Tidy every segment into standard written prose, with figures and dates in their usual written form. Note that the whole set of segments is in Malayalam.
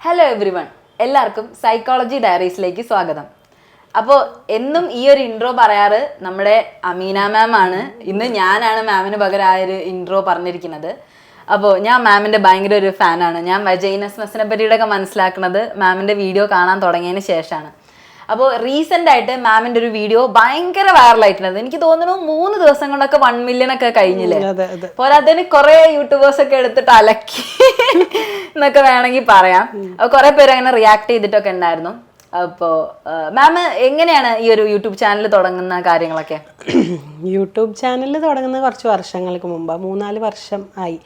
ഹലോ എവ്രി വൺ, എല്ലാവർക്കും സൈക്കോളജി ഡയറീസിലേക്ക് സ്വാഗതം. അപ്പോൾ എന്നും ഈ ഒരു ഇൻട്രോ പറയാറ് നമ്മുടെ അമീന മാം ആണ്. ഇന്ന് ഞാനാണ് മാമിന് പകരം ആ ഒരു ഇൻട്രോ പറഞ്ഞിരിക്കുന്നത്. അപ്പോൾ ഞാൻ മാമിൻ്റെ ഭയങ്കര ഒരു ഫാനാണ്. ഞാൻ വജൈനസ്നെസ്സിനെ പറ്റിയിട്ടൊക്കെ മനസ്സിലാക്കുന്നത് മാമിൻ്റെ വീഡിയോ കാണാൻ തുടങ്ങിയതിന് ശേഷമാണ്. അപ്പോൾ റീസെൻ്റ് ആയിട്ട് മാമിൻ്റെ ഒരു വീഡിയോ ഭയങ്കര വൈറലായിട്ടുണ്ട്. എനിക്ക് തോന്നുന്നു 3 ദിവസം കൊണ്ടൊക്കെ 1 million ഒക്കെ കഴിഞ്ഞില്ലേ. അപ്പോൾ അതിന് കുറെ യൂട്യൂബേഴ്സ് ഒക്കെ എടുത്തിട്ട് അലക്കി എന്നൊക്കെ വേണമെങ്കിൽ പറയാം. അപ്പോൾ കുറെ പേര് അങ്ങനെ റിയാക്ട് ചെയ്തിട്ടൊക്കെ ഉണ്ടായിരുന്നു. അപ്പോൾ മാം എങ്ങനെയാണ് ഈ ഒരു യൂട്യൂബ് ചാനൽ തുടങ്ങുന്ന കാര്യങ്ങളൊക്കെ? യൂട്യൂബ് ചാനൽ തുടങ്ങുന്ന കുറച്ച് വർഷങ്ങൾക്ക് മുമ്പ്, 3-4 വർഷം ആയി.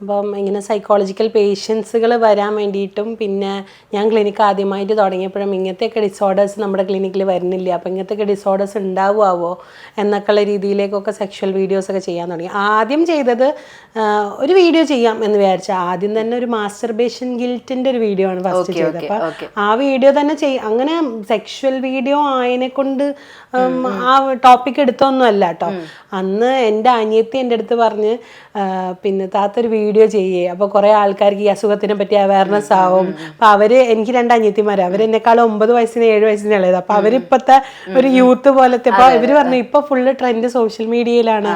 അപ്പം ഇങ്ങനെ സൈക്കോളജിക്കൽ പേഷ്യൻസുകൾ വരാൻ വേണ്ടിയിട്ടും, പിന്നെ ഞാൻ ക്ലിനിക്ക് ആദ്യമായിട്ട് തുടങ്ങിയപ്പോഴും ഇങ്ങനത്തെയൊക്കെ ഡിസോർഡേഴ്സ് നമ്മുടെ ക്ലിനിക്കിൽ വരുന്നില്ല, അപ്പോൾ ഇങ്ങനത്തെയൊക്കെ ഡിസോർഡേഴ്സ് ഉണ്ടാവുമോ എന്നൊക്കെയുള്ള രീതിയിലേക്കൊക്കെ സെക്ഷൽ വീഡിയോസൊക്കെ ചെയ്യാൻ തുടങ്ങി. ആദ്യം ചെയ്തത് ഒരു വീഡിയോ ചെയ്യാം എന്ന് വിചാരിച്ചാൽ ആദ്യം തന്നെ ഒരു മാസ്റ്റർബേഷൻ ഗിൽറ്റിൻ്റെ ഒരു വീഡിയോ ആണ് ഫസ്റ്റ് ചെയ്തത്. അപ്പം ആ വീഡിയോ തന്നെ അങ്ങനെ സെക്ഷൽ വീഡിയോ ആയതിനെ കൊണ്ട് ആ ടോപ്പിക് എടുത്തൊന്നുമല്ല കേട്ടോ. അന്ന് എൻ്റെ അനിയത്തി എൻ്റെ അടുത്ത് പറഞ്ഞ്, പിന്നെ താത്തൊരു വീഡിയോ ചെയ്യേ, അപ്പോൾ കുറേ ആൾക്കാർക്ക് ഈ അസുഖത്തിനെ പറ്റി അവയർനെസ് ആവും. അപ്പോൾ എനിക്ക് 2 അനിയത്തിമാർ, അവരെന്നെക്കാളും 9 വയസ്സിന് 7 വയസ്സിന് ഉള്ളത്. അപ്പോൾ അവരിപ്പോഴത്തെ ഒരു യൂത്ത് പോലത്തെ, ഇപ്പോൾ ഇവർ പറഞ്ഞു ഇപ്പോൾ ഫുള്ള് ട്രെൻഡ് സോഷ്യൽ മീഡിയയിലാണ്,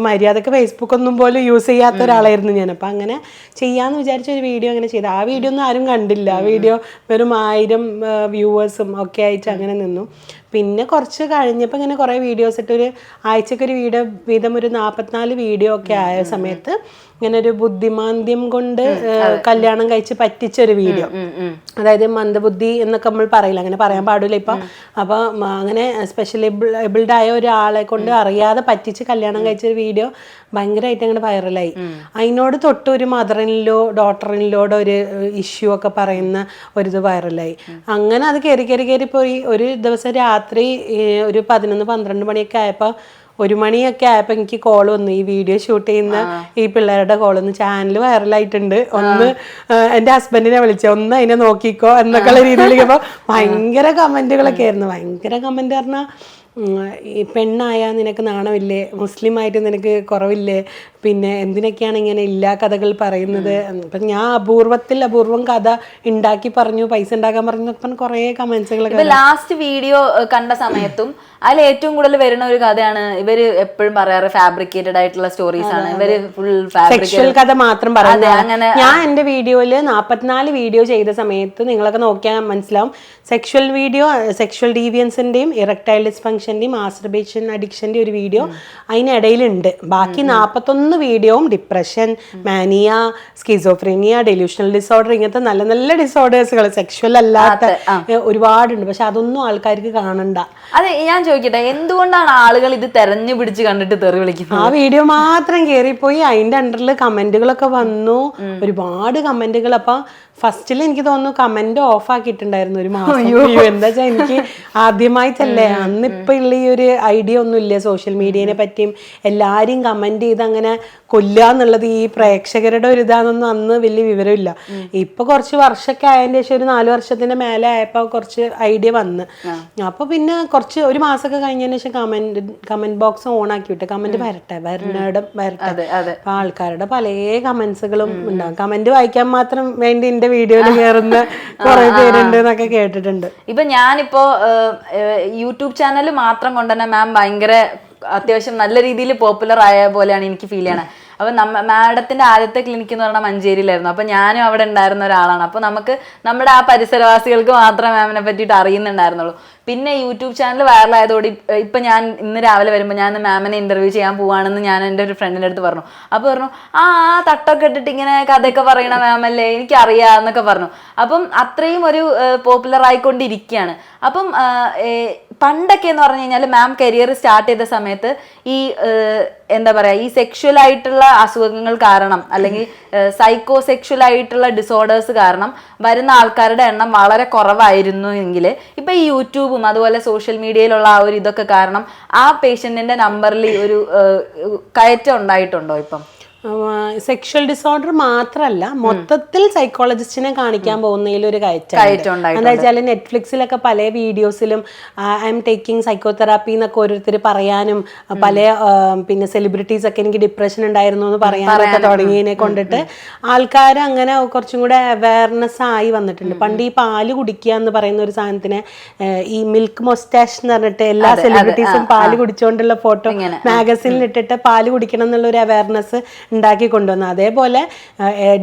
മര്യാദക്ക് ഫേസ്ബുക്ക് ഒന്നും പോലും യൂസ് ചെയ്യാത്ത ഒരാളായിരുന്നു ഞാൻ. അപ്പം അങ്ങനെ ചെയ്യാമെന്ന് വിചാരിച്ച ഒരു വീഡിയോ അങ്ങനെ ചെയ്തു. ആ വീഡിയോ ഒന്നും ആരും കണ്ടില്ല. ആ വീഡിയോ വെറും 1000 വ്യൂവേഴ്സും ഒക്കെ ആയിട്ട് അങ്ങനെ നിന്നു. പിന്നെ കുറച്ച് കഴിഞ്ഞപ്പോൾ ഇങ്ങനെ കുറേ വീഡിയോസ് ഇട്ട് ഒരു ആഴ്ചക്കൊരു വീഡിയോ വീതം ഒരു 44 വീഡിയോ ഒക്കെ ആയ സമയത്ത് ഇങ്ങനെ ഒരു ബുദ്ധിമാന്ദ്യം കൊണ്ട് കല്യാണം കഴിച്ച് പറ്റിച്ചൊരു വീഡിയോ, അതായത് മന്ദബുദ്ധി എന്നൊക്കെ നമ്മൾ പറയില്ല, അങ്ങനെ പറയാൻ പാടില്ല ഇപ്പം. അപ്പം അങ്ങനെ സ്പെഷ്യൽ എബിൾഡ് ആയ ഒരാളെ കൊണ്ട് അറിയാതെ പറ്റിച്ച് കല്യാണം കഴിച്ചൊരു വീഡിയോ ഭയങ്കരമായിട്ട് അങ്ങനെ വൈറലായി. അതിനോട് തൊട്ട് ഒരു ഡോട്ടറിനിലോടെ ഒരു ഇഷ്യൂ ഒക്കെ പറയുന്ന ഒരിത് വൈറലായി. അങ്ങനെ അത് കയറി പോയി. ഒരു ദിവസം രാത്രി ഒരു 11-12 മണിയൊക്കെ ആയപ്പോൾ, 1 മണിയൊക്കെ ആയപ്പോൾ എനിക്ക് കോൾ വന്നു, ഈ വീഡിയോ ഷൂട്ട് ചെയ്യുന്ന ഈ പിള്ളേരുടെ കോളൊന്ന് ചാനൽ വൈറലായിട്ടുണ്ട്, ഒന്ന് എൻ്റെ ഹസ്ബൻഡിനെ വിളിച്ച, ഒന്ന് അതിനെ നോക്കിക്കോ എന്നൊക്കെയുള്ള രീതിയിലേക്ക്. അപ്പോൾ ഭയങ്കര കമൻറ്റുകളൊക്കെ ആയിരുന്നു. ഭയങ്കര കമൻറ്റ് പറഞ്ഞാൽ, ഈ പെണ്ണായാൽ നിനക്ക് നാണമില്ലേ, മുസ്ലിമായിട്ട് നിനക്ക് കുറവില്ലേ, പിന്നെ എന്തിനൊക്കെയാണ് ഇങ്ങനെ ഇല്ലാ കഥകൾ പറയുന്നത്. അപ്പം ഞാൻ അപൂർവം കഥ ഉണ്ടാക്കി പറഞ്ഞു, പൈസ ഉണ്ടാക്കാൻ പറഞ്ഞു, അപ്പം കുറേ കമന്റ്സുകളൊക്കെ. ലാസ്റ്റ് വീഡിയോ കണ്ട സമയത്തും അതിൽ ഏറ്റവും കൂടുതൽ വരുന്ന ഒരു കഥയാണ് ഇവര് എപ്പോഴും പറയാറ്, ഫാബ്രിക്കേറ്റഡ് ആയിട്ടുള്ള സ്റ്റോറീസ് ആണ്, ഇവര് ഫുൾ സെക്ഷൽ കഥ മാത്രം പറയുന്നത്. ഞാൻ എൻ്റെ വീഡിയോയിൽ 44 വീഡിയോ ചെയ്ത സമയത്ത് നിങ്ങളൊക്കെ നോക്കിയാൽ മനസ്സിലാവും, സെക്ഷൽ ഡീവിയൻസിന്റെയും ഇറക്ടൈൽ ഡിസ്ഫങ്ഷന്റെയും മാസ്റ്റർബേഷൻ അഡിക്ഷന്റെ ഒരു വീഡിയോ അതിനിടയിലുണ്ട്. ബാക്കി 41 വീഡിയോയും ഡിപ്രഷൻ, മാനിയ, സ്കിസോഫ്രീനിയ, ഡെലൂഷണൽ ഡിസോർഡർ, ഇങ്ങനത്തെ നല്ല നല്ല ഡിസോർഡേഴ്സുകൾ സെക്ഷൽ അല്ലാത്ത ഒരുപാടുണ്ട്. പക്ഷെ അതൊന്നും ആൾക്കാർക്ക് കാണണ്ട. അതെ, ഞാൻ ചോദിക്കട്ടെ, എന്തുകൊണ്ടാണ് ആളുകൾ ഇത് തെരഞ്ഞു പിടിച്ച് കണ്ടിട്ട് തെറി വിളിക്കുന്നത്? ആ വീഡിയോ മാത്രം കയറിപ്പോയി അതിന്റെ അണ്ടറിൽ കമന്റുകളൊക്കെ വന്നു, ഒരുപാട് കമന്റുകൾ. അപ്പൊ ഫസ്റ്റിൽ എനിക്ക് തോന്നുന്നു കമന്റ് ഓഫ് ആക്കിയിട്ടുണ്ടായിരുന്നു ഒരു മാസം. എന്താ വെച്ചാൽ എനിക്ക് ആദ്യമായിട്ടല്ലേ, അന്നിപ്പോ ഉള്ള ഈ ഒരു ഐഡിയ ഒന്നും ഇല്ല സോഷ്യൽ മീഡിയനെ പറ്റിയും. എല്ലാരും കമന്റ് ചെയ്ത് അങ്ങനെ കൊല്ലാന്നുള്ളത് ഈ പ്രേക്ഷകരുടെ ഒരു ഇതാണെന്നൊന്നും അന്ന് വലിയ വിവരമില്ല. ഇപ്പൊ കുറച്ച് വർഷമൊക്കെ ആയതിന്റെ ശേഷം, ഒരു 4 വർഷത്തിന്റെ മേലെ ആയപ്പോ കുറച്ച് ഐഡിയ വന്ന്. അപ്പൊ പിന്നെ ഒരു മാസമൊക്കെ കഴിഞ്ഞതിന് ശേഷം കമന്റ് ബോക്സ് ഓൺ ആക്കി വിട്ട്, കമന്റ് വരട്ടെ. അപ്പൊ ആൾക്കാരുടെ പല കമന്റ്സുകളും ഉണ്ടാവും. കമന്റ് വായിക്കാൻ മാത്രം വേണ്ടി എന്റെ വീഡിയോയിൽ കയറുന്ന കുറെ പേരുണ്ട് എന്നൊക്കെ കേട്ടിട്ടുണ്ട്. ഇപ്പൊ ഞാനിപ്പോ യൂട്യൂബ് ചാനൽ മാത്രം കൊണ്ട് തന്നെ മാം ഭയങ്കര അത്യാവശ്യം നല്ല രീതിയിൽ പോപ്പുലർ ആയ പോലെയാണ് എനിക്ക് ഫീൽ ചെയ്യണത്. അപ്പൊ മാഡത്തിന്റെ ആദ്യത്തെ ക്ലിനിക്ക് എന്ന് പറഞ്ഞാൽ മഞ്ചേരിയിലായിരുന്നു. അപ്പൊ ഞാനും അവിടെ ഉണ്ടായിരുന്ന ഒരാളാണ്. അപ്പൊ നമുക്ക് നമ്മുടെ ആ പരിസരവാസികൾക്ക് മാത്രമേ മാമിനെ പറ്റിയിട്ട് അറിയുന്നുണ്ടായിരുന്നുള്ളൂ. പിന്നെ യൂട്യൂബ് ചാനൽ വൈറലായതോടെ ഇപ്പൊ ഞാൻ ഇന്ന് രാവിലെ വരുമ്പോൾ ഞാൻ മാമിനെ ഇന്റർവ്യൂ ചെയ്യാൻ പോവാണെന്ന് ഞാൻ എൻ്റെ ഒരു ഫ്രണ്ടിൻ്റെ അടുത്ത് പറഞ്ഞു. അപ്പൊ പറഞ്ഞു, ആ തട്ടൊക്കെ ഇട്ടിട്ട് ഇങ്ങനെ കഥയൊക്കെ പറയണ മാമല്ലേ, എനിക്കറിയാം എന്നൊക്കെ പറഞ്ഞു. അപ്പം അത്രയും ഒരു പോപ്പുലർ ആയിക്കൊണ്ടിരിക്കുകയാണ്. അപ്പം പണ്ടൊക്കെ എന്ന് പറഞ്ഞു കഴിഞ്ഞാൽ മാം കരിയർ സ്റ്റാർട്ട് ചെയ്ത സമയത്ത് ഈ എന്താ പറയുക, ഈ സെക്ഷൽ ആയിട്ടുള്ള അസുഖങ്ങൾ കാരണം അല്ലെങ്കിൽ സൈക്കോ സെക്ഷൽ ആയിട്ടുള്ള ഡിസോർഡേഴ്സ് കാരണം വരുന്ന ആൾക്കാരുടെ എണ്ണം വളരെ കുറവായിരുന്നു എങ്കിൽ ഇപ്പം ഈ യൂട്യൂബും അതുപോലെ സോഷ്യൽ മീഡിയയിലുള്ള ആ ഒരു ഇതൊക്കെ കാരണം ആ പേഷ്യൻറ്റിൻ്റെ നമ്പറിൽ ഒരു കയറ്റം ഉണ്ടായിട്ടുണ്ടോ ഇപ്പം? സെക്ഷൽ ഡിസോർഡർ മാത്രമല്ല, മൊത്തത്തിൽ സൈക്കോളജിസ്റ്റിനെ കാണിക്കാൻ പോകുന്നതിൽ ഒരു കയറ്റം. എന്താ വെച്ചാൽ നെറ്റ്ഫ്ലിക്സിലൊക്കെ പല വീഡിയോസിലും ഐ എം ടേക്കിംഗ് സൈക്കോതെറാപ്പി എന്നൊക്കെ ഓരോരുത്തർ പറയാനും പല പിന്നെ സെലിബ്രിറ്റീസ് ഒക്കെ എനിക്ക് ഡിപ്രഷൻ ഉണ്ടായിരുന്നു എന്ന് പറയാനൊക്കെ തുടങ്ങിയതിനെ കൊണ്ടിട്ട് ആൾക്കാർ അങ്ങനെ കുറച്ചും കൂടെ അവയർനെസ് ആയി വന്നിട്ടുണ്ട്. പണ്ട് ഈ പാല് കുടിക്കുക എന്ന് പറയുന്ന ഒരു സാധനത്തിന് ഈ മിൽക്ക് മൊസ്റ്റാഷ് എന്ന് പറഞ്ഞിട്ട് എല്ലാ സെലിബ്രിറ്റീസും പാല് കുടിച്ചുകൊണ്ടുള്ള ഫോട്ടോ മാഗസിനിൽ ഇട്ടിട്ട് പാല് കുടിക്കണം എന്നുള്ള ഒരു അവയർനെസ് ഉണ്ടാക്കി കൊണ്ടുവന്നു. അതേപോലെ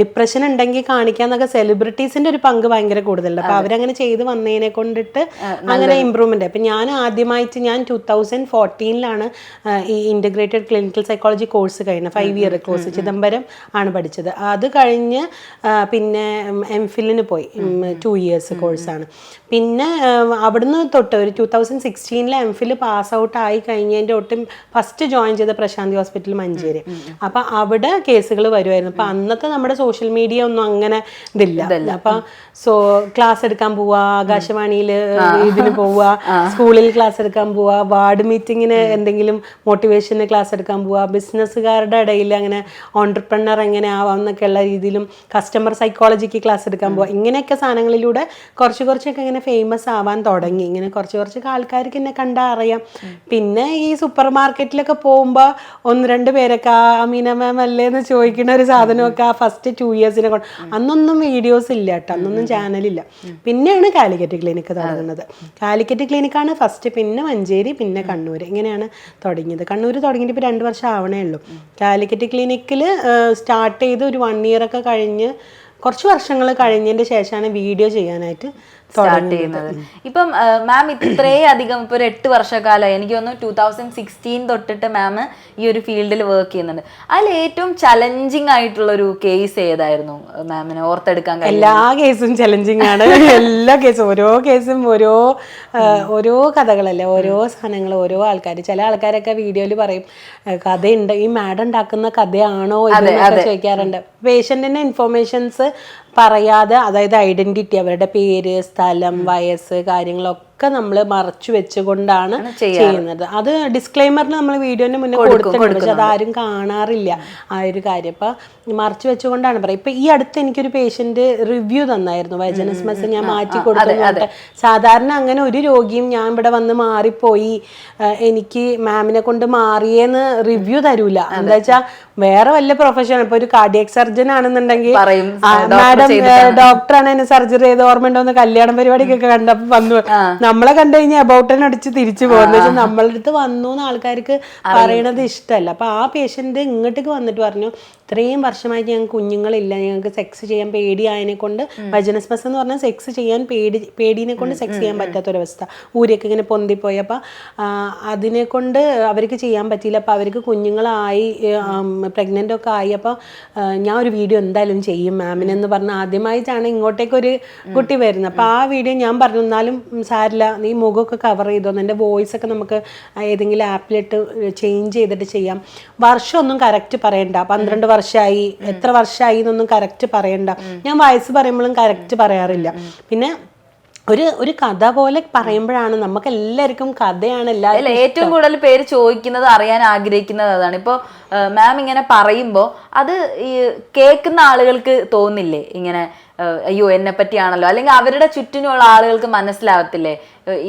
ഡിപ്രഷൻ ഉണ്ടെങ്കിൽ കാണിക്കാന്നൊക്കെ സെലിബ്രിറ്റീസിന്റെ ഒരു പങ്ക് ഭയങ്കര കൂടുതലുണ്ട്. അപ്പൊ അവരങ്ങനെ ചെയ്ത് വന്നതിനെ കൊണ്ടിട്ട് അങ്ങനെ ഇമ്പ്രൂവ്മെന്റ്. അപ്പൊ ഞാൻ ആദ്യമായിട്ട് 2014 ഈ ഇന്റഗ്രേറ്റഡ് ക്ലിനിക്കൽ സൈക്കോളജി കോഴ്സ് കഴിഞ്ഞ 5 ഇയർ കോഴ്സ് ചിദംബരം ആണ് പഠിച്ചത്. അത് കഴിഞ്ഞ് പിന്നെ MPhil പോയി 2 ഇയേഴ്സ് കോഴ്സാണ്. പിന്നെ അവിടുന്ന് തൊട്ട് ഒരു 2016 MPhil പാസ് ഔട്ട് ആയി കഴിഞ്ഞതിൻ്റെ തൊട്ടും ഫസ്റ്റ് ജോയിൻ ചെയ്ത പ്രശാന്തി ഹോസ്പിറ്റൽ മഞ്ചേരി. അപ്പൊ അവിടെ കേസുകൾ വരുമായിരുന്നു. അപ്പൊ അന്നത്തെ നമ്മുടെ സോഷ്യൽ മീഡിയ ഒന്നും അങ്ങനെ ഇതില്ല. അപ്പൊ ക്ലാസ് എടുക്കാൻ പോവാ, ആകാശവാണിയിൽ ഇതിന് പോവാ, സ്കൂളിൽ ക്ലാസ് എടുക്കാൻ പോവാ, വാർഡ് മീറ്റിങ്ങിന് എന്തെങ്കിലും മോട്ടിവേഷന് ക്ലാസ് എടുക്കാൻ പോവാ, ബിസിനസ്സുകാരുടെ ഇടയിൽ അങ്ങനെ ഓൺട്രപ്രനർ എങ്ങനെ ആവാം എന്നൊക്കെ ഉള്ള രീതിയിലും കസ്റ്റമർ സൈക്കോളജിക്ക് ക്ലാസ് എടുക്കാൻ പോവാ. ഇങ്ങനെയൊക്കെ സാധനങ്ങളിലൂടെ കുറച്ചൊക്കെ ഇങ്ങനെ ഫേമസ് ആവാൻ തുടങ്ങി. ഇങ്ങനെ കുറച്ച് ആൾക്കാർക്ക് എന്നെ കണ്ടാ അറിയാം. പിന്നെ ഈ സൂപ്പർ മാർക്കറ്റിലൊക്കെ പോകുമ്പോൾ 1-2 പേരൊക്കെ അമീന മാം അല്ലേ എന്ന് ചോദിക്കുന്ന ഒരു സാധനമൊക്കെ ആ ഫസ്റ്റ് 2 ഇയേഴ്സിനെ കൊണ്ട്. അന്നൊന്നും വീഡിയോസ് ഇല്ല കേട്ടോ, അന്നൊന്നും ചാനലില്ല. പിന്നെയാണ് കാലിക്കറ്റ് ക്ലിനിക്ക് തുടങ്ങുന്നത്. കാലിക്കറ്റ് ക്ലിനിക്കാണ് ഫസ്റ്റ്, പിന്നെ മഞ്ചേരി, പിന്നെ കണ്ണൂർ. ഇങ്ങനെയാണ് തുടങ്ങിയത്. കണ്ണൂർ തുടങ്ങിയിട്ട് ഇപ്പോൾ 2 വർഷം ആവണേ ഉള്ളൂ. കാലിക്കറ്റ് ക്ലിനിക്കിൽ സ്റ്റാർട്ട് ചെയ്ത് ഒരു 1 ഇയർ ഒക്കെ കഴിഞ്ഞ് കുറച്ച് വർഷങ്ങൾ കഴിഞ്ഞതിൻ്റെ ശേഷമാണ് വീഡിയോ ചെയ്യാനായിട്ട് സ്റ്റാർട്ട് ചെയ്യുന്നത്. ഇപ്പം മാം ഇത്രയധികം ഇപ്പോൾ ഒരു 8 വർഷക്കാലം, എനിക്ക് തോന്നുന്നു 2016 തൊട്ടിട്ട് മാം ഈ ഒരു ഫീൽഡിൽ വർക്ക് ചെയ്യുന്നുണ്ട്. അതിൽ ഏറ്റവും ചലഞ്ചിങ് ആയിട്ടുള്ള ഒരു കേസ് ഏതായിരുന്നു മാമിന് ഓർത്തെടുക്കാൻ കഴിയും? എല്ലാ കേസും ചലഞ്ചിങ് ആണ്. എല്ലാ കേസും, ഓരോ കേസും ഓരോ കഥകളല്ലേ, ഓരോ സാധനങ്ങൾ, ഓരോ ആൾക്കാർ. ചില ആൾക്കാരൊക്കെ വീഡിയോയിൽ പറയും കഥയുണ്ട്, ഈ മാഡം ഉണ്ടാക്കുന്ന കഥയാണോ ഇതെന്നൊക്കെ ചോദിക്കാറുണ്ട്. പേഷ്യന്റിന്റെ ഇൻഫോർമേഷൻസ് പറയാതെ, അതായത് ഐഡന്റിറ്റി, അവരുടെ പേര്, സ്ഥലം, വയസ്സ്, കാര്യങ്ങളൊക്കെ നമ്മൾ മറച്ചു വെച്ചുകൊണ്ടാണ് ചെയ്യുന്നത്. അത് ഡിസ്ക്ലെയിമറിന് നമ്മൾ വീഡിയോന്റെ മുന്നേ കൊടുത്തിട്ടുണ്ട്, പക്ഷെ അതാരും കാണാറില്ല ആ ഒരു കാര്യം. അപ്പൊ മറച്ചു വെച്ചുകൊണ്ടാണ് പറയുക. ഇപ്പൊ ഈ അടുത്ത് എനിക്കൊരു പേഷ്യന്റ് റിവ്യൂ തന്നായിരുന്നു, വൈജനസ്മസ് ഞാൻ മാറ്റി കൊടുക്കുന്നുണ്ട്. സാധാരണ അങ്ങനെ ഒരു രോഗിയും ഞാൻ ഇവിടെ വന്ന് മാറിപ്പോയി, എനിക്ക് മാമിനെ കൊണ്ട് മാറിയെന്ന് റിവ്യൂ തരൂല. എന്താ വെച്ചാൽ വേറെ വല്ല പ്രൊഫഷൻ, ഇപ്പൊ ഒരു കാർഡിയക് സർജൻ ആണെന്നുണ്ടെങ്കിൽ മാഡം ഡോക്ടറാണ് എന്നെ സർജറി ചെയ്ത് ഓർമ്മയുണ്ടോന്ന് കല്യാണം പരിപാടിക്കൊക്കെ കണ്ടപ്പോ വന്നു, നമ്മളെ കണ്ടു കഴിഞ്ഞാൽ അബൌട്ടൻ അടിച്ച് തിരിച്ചു പോകുന്നത്. പക്ഷെ നമ്മളുടെ അടുത്ത് വന്നു എന്ന് ആൾക്കാർക്ക് പറയണത് ഇഷ്ടമല്ല. അപ്പൊ ആ പേഷ്യന്റ് ഇങ്ങോട്ടേക്ക് വന്നിട്ട് പറഞ്ഞു, ഇത്രയും വർഷമായിട്ട് ഞങ്ങൾക്ക് കുഞ്ഞുങ്ങളില്ല, ഞങ്ങൾക്ക് സെക്സ് ചെയ്യാൻ പേടിയായതിനെ കൊണ്ട്, വജനസ്മസ് എന്ന് പറഞ്ഞാൽ സെക്സ് ചെയ്യാൻ പേടിനെ കൊണ്ട് സെക്സ് ചെയ്യാൻ പറ്റാത്തൊരവസ്ഥ, ഊരിയൊക്കെ ഇങ്ങനെ പൊന്തിപ്പോയി. അപ്പം അതിനെ കൊണ്ട് അവർക്ക് ചെയ്യാൻ പറ്റിയില്ല. അപ്പം അവർക്ക് കുഞ്ഞുങ്ങളായി, പ്രഗ്നൻ്റ് ഒക്കെ ആയി. അപ്പോൾ ഞാൻ ഒരു വീഡിയോ എന്തായാലും ചെയ്യും മാമിനെന്ന് പറഞ്ഞ് ആദ്യമായിട്ടാണ് ഇങ്ങോട്ടേക്കൊരു കുട്ടി വരുന്നത്. അപ്പോൾ ആ വീഡിയോ ഞാൻ പറഞ്ഞു, എന്നാലും സാരില്ല, നീ മുഖമൊക്കെ കവർ ചെയ്തോന്ന്, എൻ്റെ വോയിസ് ഒക്കെ നമുക്ക് ഏതെങ്കിലും ആപ്പിലിട്ട് ചേഞ്ച് ചെയ്തിട്ട് ചെയ്യാം, വർഷമൊന്നും കറക്റ്റ് പറയണ്ട, 12 വർഷമായി എത്ര വർഷമായി എന്നൊന്നും കറക്റ്റ് പറയണ്ട, ഞാൻ വയസ്സ് പറയുമ്പോഴും കറക്റ്റ് പറയാറില്ല. പിന്നെ ഒരു കഥ പോലെ പറയുമ്പോഴാണ് നമുക്ക് എല്ലാവർക്കും കഥയാണ് എല്ലാവരും ഏറ്റവും കൂടുതൽ പേര് ചോദിക്കുന്നത്, അറിയാൻ ആഗ്രഹിക്കുന്നത് അതാണ്. ഇപ്പോൾ മാം ഇങ്ങനെ പറയുമ്പോൾ അത് ഈ കേൾക്കുന്ന ആളുകൾക്ക് തോന്നില്ലേ ഇങ്ങനെ അയ്യോ എന്നെ പറ്റിയാണല്ലോ, അല്ലെങ്കിൽ അവരുടെ ചുറ്റിനുള്ള ആളുകൾക്ക് മനസ്സിലാവത്തില്ലേ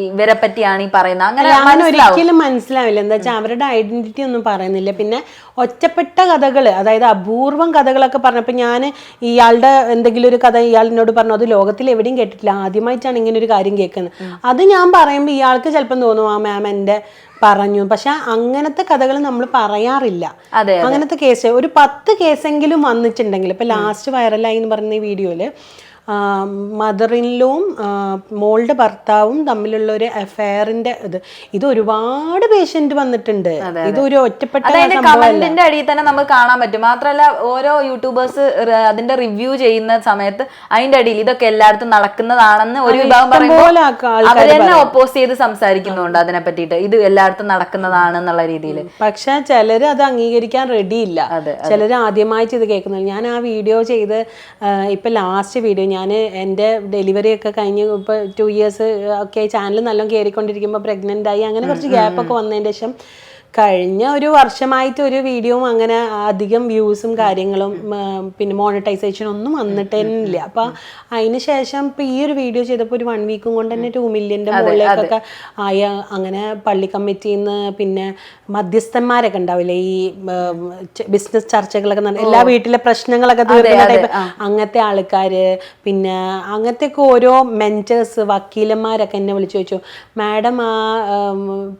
ഇവരെ പറ്റിയാണ് ഈ പറയുന്നത്? അങ്ങനെ ഒരിക്കലും മനസ്സിലാവില്ല. എന്താ വെച്ചാൽ അവരുടെ ഐഡന്റിറ്റി ഒന്നും പറയുന്നില്ല. പിന്നെ ഒറ്റപ്പെട്ട കഥകൾ, അതായത് അപൂർവം കഥകളൊക്കെ പറഞ്ഞപ്പോൾ ഞാൻ ഇയാളുടെ എന്തെങ്കിലും ഒരു കഥ ഇയാളിനോട് പറഞ്ഞു, അത് ലോകത്തിൽ എവിടെയും കേട്ടിട്ടില്ല, ആദ്യമായിട്ടാണ് ഇങ്ങനെ ഒരു കാര്യം കേൾക്കുന്നത്. അത് ഞാൻ പറയുമ്പോൾ ഇയാൾക്ക് ചിലപ്പം തോന്നും ആ മാം എൻ്റെ പറഞ്ഞു. പക്ഷെ അങ്ങനത്തെ കഥകൾ നമ്മൾ പറയാറില്ല. അങ്ങനത്തെ കേസ് ഒരു 10 കേസെങ്കിലും വന്നിട്ടുണ്ടെങ്കിൽ, ഇപ്പൊ ലാസ്റ്റ് വൈറലായി എന്ന് പറയുന്ന ഈ വീഡിയോയില് മദറിൻലോയും മോളുടെ ഭർത്താവും തമ്മിലുള്ള ഒരു അഫയറിന്റെ ഇത് ഒരുപാട് പേഷ്യന്റ് വന്നിട്ടുണ്ട്. ഇത് ഒരു ഒറ്റപ്പെട്ട കമന്റിന്റെ അടിയിൽ തന്നെ നമുക്ക് കാണാൻ പറ്റും. മാത്രമല്ല ഓരോ യൂട്യൂബേഴ്സ് അതിന്റെ റിവ്യൂ ചെയ്യുന്ന സമയത്ത് അതിന്റെ അടിയിൽ ഇതൊക്കെ എല്ലായിടത്തും നടക്കുന്നതാണെന്ന് ഒരു വിഭാഗം പറയുമ്പോൾ അവർ തന്നെ ഓപ്പോസ് ചെയ്ത് സംസാരിക്കുന്നുണ്ട് അതിനെ പറ്റിയിട്ട്, ഇത് എല്ലായിടത്തും നടക്കുന്നതാണെന്നുള്ള രീതിയിൽ. പക്ഷെ ചിലര് അത് അംഗീകരിക്കാൻ റെഡിയില്ല. ചിലര് ആദ്യമായിട്ട് ഇത് കേൾക്കുന്നില്ല. ഞാൻ ആ വീഡിയോ ചെയ്ത് ഇപ്പൊ ലാസ്റ്റ് വീഡിയോ ഞാൻ എൻ്റെ ഡെലിവറി ഒക്കെ കഴിഞ്ഞ് ഇപ്പോൾ 2 ഇയേഴ്സ് ഒക്കെ ചാനൽ നല്ലോണം കയറിക്കൊണ്ടിരിക്കുമ്പോൾ പ്രഗ്നൻ്റ് ആയി, അങ്ങനെ കുറച്ച് ഗ്യാപ്പൊക്കെ വന്നതിന് ശേഷം കഴിഞ്ഞ ഒരു വർഷമായിട്ട് ഒരു വീഡിയോയും അങ്ങനെ അധികം വ്യൂസും കാര്യങ്ങളും പിന്നെ മോണിറ്റൈസേഷൻ ഒന്നും വന്നിട്ടില്ല. അപ്പൊ അതിന് ശേഷം ഇപ്പൊ ഈ ഒരു വീഡിയോ ചെയ്തപ്പോൾ ഒരു 1 വീക്കും കൊണ്ട് തന്നെ 2 മില്യന്റെ മുകളിലേക്കൊക്കെ ആയ. അങ്ങനെ പള്ളി കമ്മിറ്റിയിൽ നിന്ന് പിന്നെ മധ്യസ്ഥന്മാരൊക്കെ ഉണ്ടാവില്ലേ, ഈ ബിസിനസ് ചർച്ചകളൊക്കെ എല്ലാ വീട്ടിലെ പ്രശ്നങ്ങളൊക്കെ തീർക്കുന്ന ടൈപ്പ് അങ്ങനത്തെ ആൾക്കാര്, പിന്നെ അങ്ങനത്തെ ഒക്കെ ഓരോ മെന്റേഴ്സ് വക്കീലന്മാരൊക്കെ എന്നെ വിളിച്ചു ചോദിച്ചു, മാഡം ആ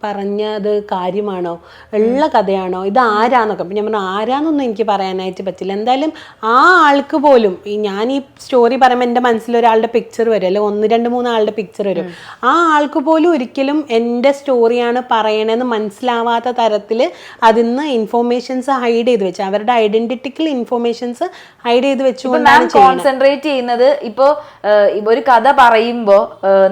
പറഞ്ഞത് കാര്യമാണോ, ഉള്ള കഥയാണോ, ഇത് ആരാന്നൊക്കെ. അപ്പം ഞാൻ പറഞ്ഞു ആരാന്നൊന്നും എനിക്ക് പറയാനായിട്ട് പറ്റില്ല. എന്തായാലും ആ ആൾക്ക് പോലും ഞാൻ ഈ സ്റ്റോറി പറയുമ്പോൾ എൻ്റെ മനസ്സിൽ ഒരാളുടെ പിക്ചർ വരും, അല്ലെങ്കിൽ 1, 2, 3 ആളുടെ പിക്ചർ വരും. ആ ആൾക്ക് പോലും ഒരിക്കലും എൻ്റെ സ്റ്റോറിയാണ് പറയണതെന്ന് മനസ്സിലാവാത്ത തരത്തിൽ അതിൽ നിന്ന് ഇൻഫോർമേഷൻസ് ഹൈഡ് ചെയ്ത് വെച്ച്, അവരുടെ ഐഡന്റിറ്റിക്കൽ ഇൻഫോർമേഷൻസ് ഹൈഡ് ചെയ്ത് വെച്ചുകൊണ്ടാണ് കോൺസെൻട്രേറ്റ് ചെയ്യുന്നത്. ഇപ്പോ ഒരു കഥ പറയുമ്പോ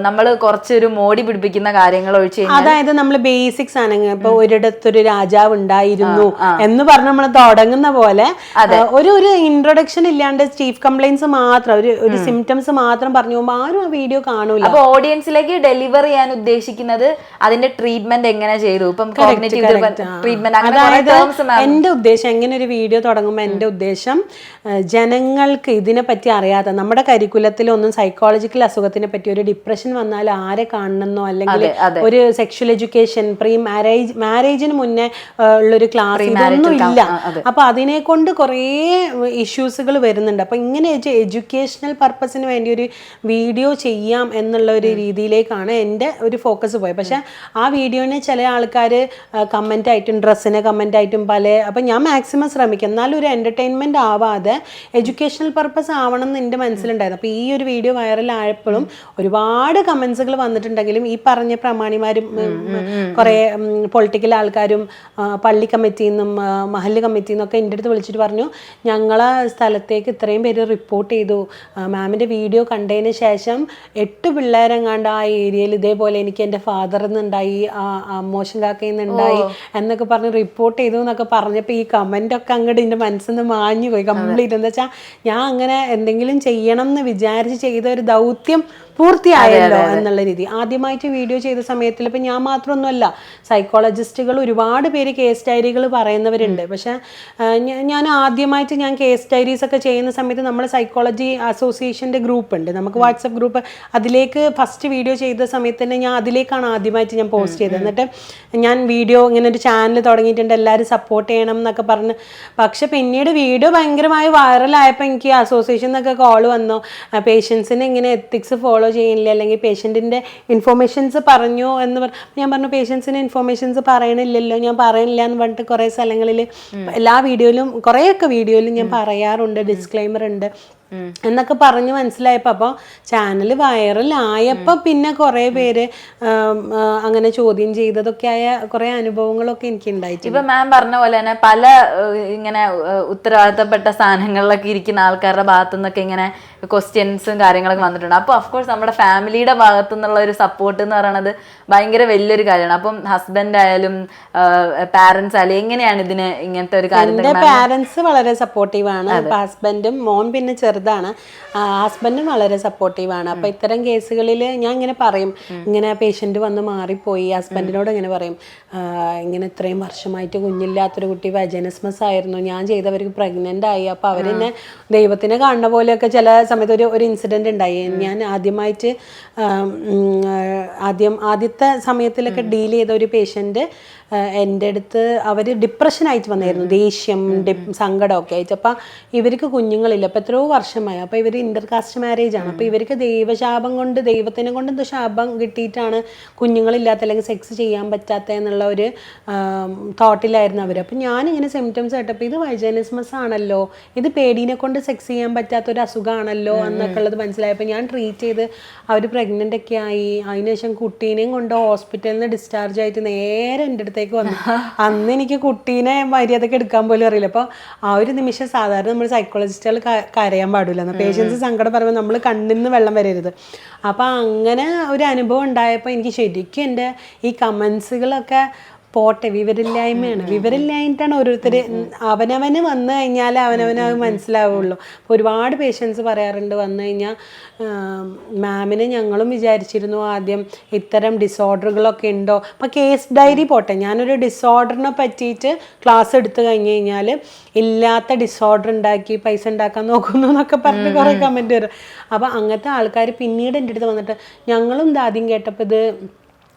നമ്മൾ കുറച്ചൊരു മോടി പിടിപ്പിക്കുന്ന കാര്യങ്ങൾ ഒഴിച്ച്, അതായത് നമ്മൾ ബേസിക്സ് ആണെങ്കിൽ ഇപ്പൊ ഒരിടത്തൊരു രാജാവ് ഉണ്ടായിരുന്നു എന്ന് പറഞ്ഞ് നമ്മൾ തുടങ്ങുന്ന പോലെ ഒരു ഇൻട്രൊഡക്ഷൻ ഇല്ലാണ്ട് ചീഫ് കംപ്ലൈൻസ് മാത്രം ഒരു സിംറ്റംസ് മാത്രം പറഞ്ഞു പോകുമ്പോൾ ആരും ആ വീഡിയോ കാണൂല. അപ്പൊ ഓഡിയൻസിലേക്ക് ഡെലിവർ ചെയ്യാൻ ഉദ്ദേശിക്കുന്നത് അതിന്റെ ട്രീറ്റ്മെന്റ് എങ്ങനെ ചെയ്തു, ഇപ്പം അതായത് എന്റെ ഉദ്ദേശം എങ്ങനെ ഒരു വീഡിയോ തുടങ്ങുമ്പോൾ എന്റെ ഉദ്ദേശം ജനങ്ങൾക്ക് ഇതിനെ പറ്റി അറിയാത്ത, നമ്മുടെ കരിക്കുലത്തിലൊന്നും സൈക്കോളജിക്കൽ അസുഖത്തിനെ പറ്റി ഒരു ഡിപ്രഷൻ വന്നാൽ ആരെ കാണണമെന്നോ അല്ലെങ്കിൽ ഒരു സെക്ഷൽ എഡ്യൂക്കേഷൻ പ്രീ മാരേജിന് മുന്നേ ഉള്ളൊരു ക്ലാസ് ഇതൊന്നും ഇല്ല. അപ്പൊ അതിനെ കൊണ്ട് കുറേ ഇഷ്യൂസുകൾ വരുന്നുണ്ട്. അപ്പൊ ഇങ്ങനെ എഡ്യൂക്കേഷണൽ പർപ്പസിന് വേണ്ടി ഒരു വീഡിയോ ചെയ്യാം എന്നുള്ള ഒരു രീതിയിലേക്കാണ് എൻ്റെ ഒരു ഫോക്കസ് പോയത്. പക്ഷെ ആ വീഡിയോനെ ചില ആൾക്കാർ കമൻ്റ് ആയിട്ടും ഡ്രസ്സിന് കമൻ്റ് ആയിട്ടും അപ്പം ഞാൻ മാക്സിമം ശ്രമിക്കും, എന്നാലും ഒരു എൻ്റർടൈൻമെൻറ്റ് ആവാതെ എഡ്യൂക്കേഷണൽ പർപ്പസ് ആവണം എന്ന് എൻ്റെ മനസ്സിലുണ്ടായിരുന്നു. അപ്പോൾ ഈ ഒരു വീഡിയോ വൈറലായപ്പോഴും ഒരുപാട് കമൻസുകൾ വന്നിട്ടുണ്ടെങ്കിലും ഈ പറഞ്ഞ പ്രമാണിമാരും കുറേ പൊളിറ്റിക്കൽ ആൾക്കാരും പള്ളി കമ്മിറ്റിയിൽ നിന്നും മഹല്ല് കമ്മിറ്റിയിൽ നിന്നൊക്കെ എൻ്റെ അടുത്ത് വിളിച്ചിട്ട് പറഞ്ഞു, ഞങ്ങളെ സ്ഥലത്തേക്ക് ഇത്രയും പേര് റിപ്പോർട്ട് ചെയ്തു, മാമിൻ്റെ വീഡിയോ കണ്ടതിന് ശേഷം 8 പിള്ളേരെങ്ങാണ്ട് ആ ഏരിയയിൽ ഇതേപോലെ എനിക്ക് എൻ്റെ ഫാദറിൽ നിന്നുണ്ടായി, മോശം കാക്കയിൽ നിന്നുണ്ടായി എന്നൊക്കെ പറഞ്ഞ് റിപ്പോർട്ട് ചെയ്തു എന്നൊക്കെ പറഞ്ഞപ്പോൾ ഈ കമൻ്റൊക്കെ അങ്ങോട്ട് എൻ്റെ മനസ്സിൽ നിന്ന് മാഞ്ഞു പോയി കംപ്ലീറ്റ്. എന്താ വെച്ചാൽ ഞാൻ അങ്ങനെ എന്തെങ്കിലും ചെയ്യണം എന്ന് വിചാരിച്ച് ചെയ്ത ഒരു ദൗത്യം പൂർത്തിയായല്ലോ എന്നുള്ള രീതി. ആദ്യമായിട്ട് വീഡിയോ ചെയ്ത സമയത്തിൽ ഇപ്പം ഞാൻ മാത്രമൊന്നുമല്ല, സൈക്കോളജിസ്റ്റുകൾ ഒരുപാട് പേര് കേസ് ഡയറികൾ പറയുന്നവരുണ്ട്. പക്ഷെ ഞാൻ ആദ്യമായിട്ട് ഞാൻ കേസ് ഡയറീസ് ഒക്കെ ചെയ്യുന്ന സമയത്ത് നമ്മൾ സൈക്കോളജി അസോസിയേഷൻ്റെ ഗ്രൂപ്പ് ഉണ്ട്, നമുക്ക് വാട്സപ്പ് ഗ്രൂപ്പ്, അതിലേക്ക് ഫസ്റ്റ് വീഡിയോ ചെയ്ത സമയത്ത് തന്നെ ഞാൻ അതിലേക്കാണ് ആദ്യമായിട്ട് ഞാൻ പോസ്റ്റ് ചെയ്തത്. എന്നിട്ട് ഞാൻ വീഡിയോ ഇങ്ങനെ ഒരു ചാനൽ തുടങ്ങിയിട്ടുണ്ട്, എല്ലാവരും സപ്പോർട്ട് ചെയ്യണം എന്നൊക്കെ പറഞ്ഞ്. പക്ഷെ പിന്നീട് വീഡിയോ ഭയങ്കരമായി വൈറലായപ്പോൾ എനിക്ക് അസോസിയേഷൻ എന്നൊക്കെ കോൾ വന്നു, പേഷ്യൻസിന് ഇങ്ങനെ എത്തിക്സ് ഫോളോ ചെയ്യില്ല അല്ലെങ്കിൽ പേഷ്യൻറ്റിൻ്റെ ഇൻഫോർമേഷൻസ് പറഞ്ഞു എന്ന് ഞാൻ പറഞ്ഞു, പേഷ്യൻസിന് ഇൻഫോർമേഷൻസ് പറയണില്ലല്ലോ, ഞാൻ പറയണില്ല എന്ന് പറഞ്ഞിട്ട് കുറേ സ്ഥലങ്ങളിൽ എല്ലാ വീഡിയോയിലും കുറേയൊക്കെ വീഡിയോയിലും ഞാൻ പറയാറുണ്ട്, ഡിസ്ക്ലെയിമർ ഉണ്ട് എന്നൊക്കെ പറഞ്ഞ് മനസ്സിലായപ്പോൾ അപ്പോൾ ചാനൽ വൈറലായപ്പോൾ പിന്നെ കുറേ പേര് അങ്ങനെ ചോദ്യം ചെയ്തതൊക്കെ ആയ കുറേ അനുഭവങ്ങളൊക്കെ എനിക്ക് ഉണ്ടായിട്ടുണ്ട്. ഇപ്പം മാം പറഞ്ഞ പോലെ തന്നെ പല ഇങ്ങനെ ഉത്തരവാദിത്തപ്പെട്ട സ്ഥാനങ്ങളിലൊക്കെ ഇരിക്കുന്ന ആൾക്കാരുടെ ഭാഗത്തു നിന്നൊക്കെ ഇങ്ങനെ ക്വസ്റ്റ്യൻസും കാര്യങ്ങളൊക്കെ വന്നിട്ടുണ്ട്. അപ്പോൾ അഫ്കോഴ്സ് നമ്മുടെ ഫാമിലിയുടെ ഭാഗത്തു നിന്നുള്ള ഒരു സപ്പോർട്ട് എന്ന് പറയുന്നത് ഭയങ്കര വലിയൊരു കാര്യമാണ്. അപ്പം ഹസ്ബൻഡ് ആയാലും പാരൻസ് ആയാലും എങ്ങനെയാണ് ഇതിന് ഇങ്ങനത്തെ ഒരു കാര്യം? എൻ്റെ പാരൻസ് വളരെ സപ്പോർട്ടീവാണ്, ഹസ്ബൻഡും മോൻ പിന്നെ ചെറുതാണ്, ഹസ്ബൻഡും വളരെ സപ്പോർട്ടീവാണ്. അപ്പോൾ ഇത്തരം കേസുകളിൽ ഞാൻ ഇങ്ങനെ പറയും, ഇങ്ങനെ പേഷ്യൻ്റ് വന്ന് മാറിപ്പോയി, ഹസ്ബൻഡിനോട് ഇങ്ങനെ പറയും, ഇങ്ങനെ ഇത്രയും വർഷമായിട്ട് കുഞ്ഞില്ലാത്തൊരു കുട്ടി വജനസ്മസ് ആയിരുന്നു, ഞാൻ ചെയ്തവർക്ക് പ്രഗ്നൻ്റ് ആയി, അപ്പോൾ അവരെന്നെ ദൈവത്തിനെ കാണുന്ന പോലെയൊക്കെ ചില സമയത്ത് ഒരു ഇൻസിഡൻറ്റ് ഉണ്ടായി. ഞാൻ ആദ്യമായിട്ട് ആദ്യത്തെ സമയത്തിലൊക്കെ ഡീൽ ചെയ്ത ഒരു പേഷ്യൻ്റ് എൻ്റെ അടുത്ത് അവർ ഡിപ്രഷനായിട്ട് വന്നായിരുന്നു, ദേഷ്യം സങ്കടമൊക്കെ ആയിട്ട്. അപ്പം ഇവർക്ക് കുഞ്ഞുങ്ങളില്ല, അപ്പോൾ എത്രയോ വർഷമായി, അപ്പോൾ ഇവർ ഇൻ്റർകാസ്റ്റ് മാരേജാണ്, അപ്പോൾ ഇവർക്ക് ദൈവശാപം കൊണ്ട് ദൈവത്തിനെ കൊണ്ട് എന്തോ ശാപം കിട്ടിയിട്ടാണ് കുഞ്ഞുങ്ങളില്ലാത്ത അല്ലെങ്കിൽ സെക്സ് ചെയ്യാൻ പറ്റാത്ത എന്നുള്ള ഒരു തോട്ടിലായിരുന്നു അവർ. അപ്പം ഞാനിങ്ങനെ സിംറ്റംസ് കേട്ടപ്പോൾ ഇത് വൈജനിസ്മസ് ആണല്ലോ, ഇത് പേടീനെ കൊണ്ട് സെക്സ് ചെയ്യാൻ പറ്റാത്തൊരു അസുഖമാണല്ലോ എന്നൊക്കെ ഉള്ളത് മനസ്സിലായപ്പോൾ ഞാൻ ട്രീറ്റ് ചെയ്ത് അവർ പ്രഗ്നൻ്റ് ഒക്കെ ആയി. അതിനുശേഷം കുട്ടീനെയും കൊണ്ട് ഹോസ്പിറ്റലിൽ നിന്ന് ഡിസ്ചാർജ് ആയിട്ട് നേരെ എൻ്റെ അടുത്തേക്ക് വന്നു. അന്ന് എനിക്ക് കുട്ടീനെ മര്യാദക്ക് എടുക്കാൻ പോലും അറിയില്ല. അപ്പോൾ ആ ഒരു നിമിഷം സാധാരണ നമ്മൾ സൈക്കോളജിസ്റ്റുകൾ കരയാൻ പാടില്ല, പേഷ്യൻസ് സങ്കടം പറയുമ്പോൾ നമ്മൾ കണ്ണിൽ നിന്ന് വെള്ളം വരരുത്. അപ്പോൾ അങ്ങനെ ഒരു അനുഭവം ഉണ്ടായപ്പോൾ എനിക്ക് ശരിക്കും എൻ്റെ ഈ കമൻസുകളൊക്കെ പോട്ടെ, വിവരമില്ലായ്മയാണ്. വിവരമില്ലായിട്ടാണ് ഓരോരുത്തർ അവനവന് വന്നു കഴിഞ്ഞാൽ അവനവന് അത് മനസ്സിലാവുള്ളൂ. അപ്പോൾ ഒരുപാട് പേഷ്യൻസ് പറയാറുണ്ട് വന്നു കഴിഞ്ഞാൽ മാമിനെ ഞങ്ങളും വിചാരിച്ചിരുന്നു ആദ്യം ഇത്തരം ഡിസോർഡറുകളൊക്കെ ഉണ്ടോ. അപ്പോൾ കേസ് ഡയറി പോട്ടെ, ഞാനൊരു ഡിസോർഡറിനെ പറ്റിയിട്ട് ക്ലാസ് എടുത്തു കഴിഞ്ഞ് കഴിഞ്ഞാൽ ഇല്ലാത്ത ഡിസോർഡർ ഉണ്ടാക്കി പൈസ ഉണ്ടാക്കാൻ നോക്കുന്നു എന്നൊക്കെ പറഞ്ഞ് കുറേ കമൻറ്റ് വരും. അപ്പോൾ അങ്ങനത്തെ ആൾക്കാർ പിന്നീട് എൻ്റെ അടുത്ത് വന്നിട്ട് ഞങ്ങളും ഇത് ആദ്യം കേട്ടപ്പോൾ ഇത്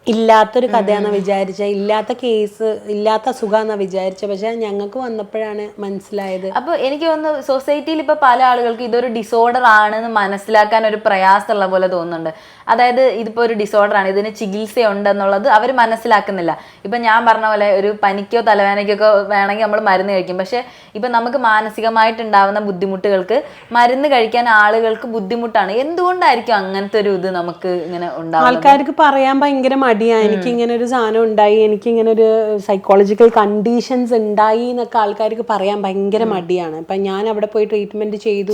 ഇല്ലാത്തൊരു കഥയാണെന്ന് വിചാരിച്ച, ഇല്ലാത്ത കേസ്, ഇല്ലാത്ത അസുഖമാണെന്നാണ് വിചാരിച്ചത്. പക്ഷെ ഞങ്ങൾക്ക് വന്നപ്പോഴാണ് മനസ്സിലായത്. അപ്പോൾ എനിക്ക് തോന്നുന്നു സൊസൈറ്റിയിൽ ഇപ്പോൾ പല ആളുകൾക്ക് ഇതൊരു ഡിസോർഡർ ആണെന്ന് മനസ്സിലാക്കാൻ ഒരു പ്രയാസമുള്ള പോലെ തോന്നുന്നുണ്ട്. അതായത് ഇതിപ്പോൾ ഒരു ഡിസോർഡർ ആണ്, ഇതിന് ചികിത്സയുണ്ടെന്നുള്ളത് അവർ മനസ്സിലാക്കുന്നില്ല. ഇപ്പം ഞാൻ പറഞ്ഞ പോലെ ഒരു പനിക്കോ തലവേദനയ്ക്കൊക്കെ വേണമെങ്കിൽ നമ്മൾ മരുന്ന് കഴിക്കും. പക്ഷേ ഇപ്പം നമുക്ക് മാനസികമായിട്ടുണ്ടാവുന്ന ബുദ്ധിമുട്ടുകൾക്ക് മരുന്ന് കഴിക്കാൻ ആളുകൾക്ക് ബുദ്ധിമുട്ടാണ്. എന്തുകൊണ്ടായിരിക്കും അങ്ങനത്തെ ഒരു ഇത് നമുക്ക് ഇങ്ങനെ ഉണ്ടാവും? ആൾക്കാർക്ക് പറയാൻ ഭയങ്കര മടിയാണ്. എനിക്കിങ്ങനെ ഒരു സാധനം ഉണ്ടായി, എനിക്കിങ്ങനെ ഒരു സൈക്കോളജിക്കൽ കണ്ടീഷൻസ് ഉണ്ടായി എന്നൊക്കെ ആൾക്കാർക്ക് പറയാൻ ഭയങ്കര മടിയാണ്. ഇപ്പം ഞാൻ അവിടെ പോയി ട്രീറ്റ്മെന്റ് ചെയ്തു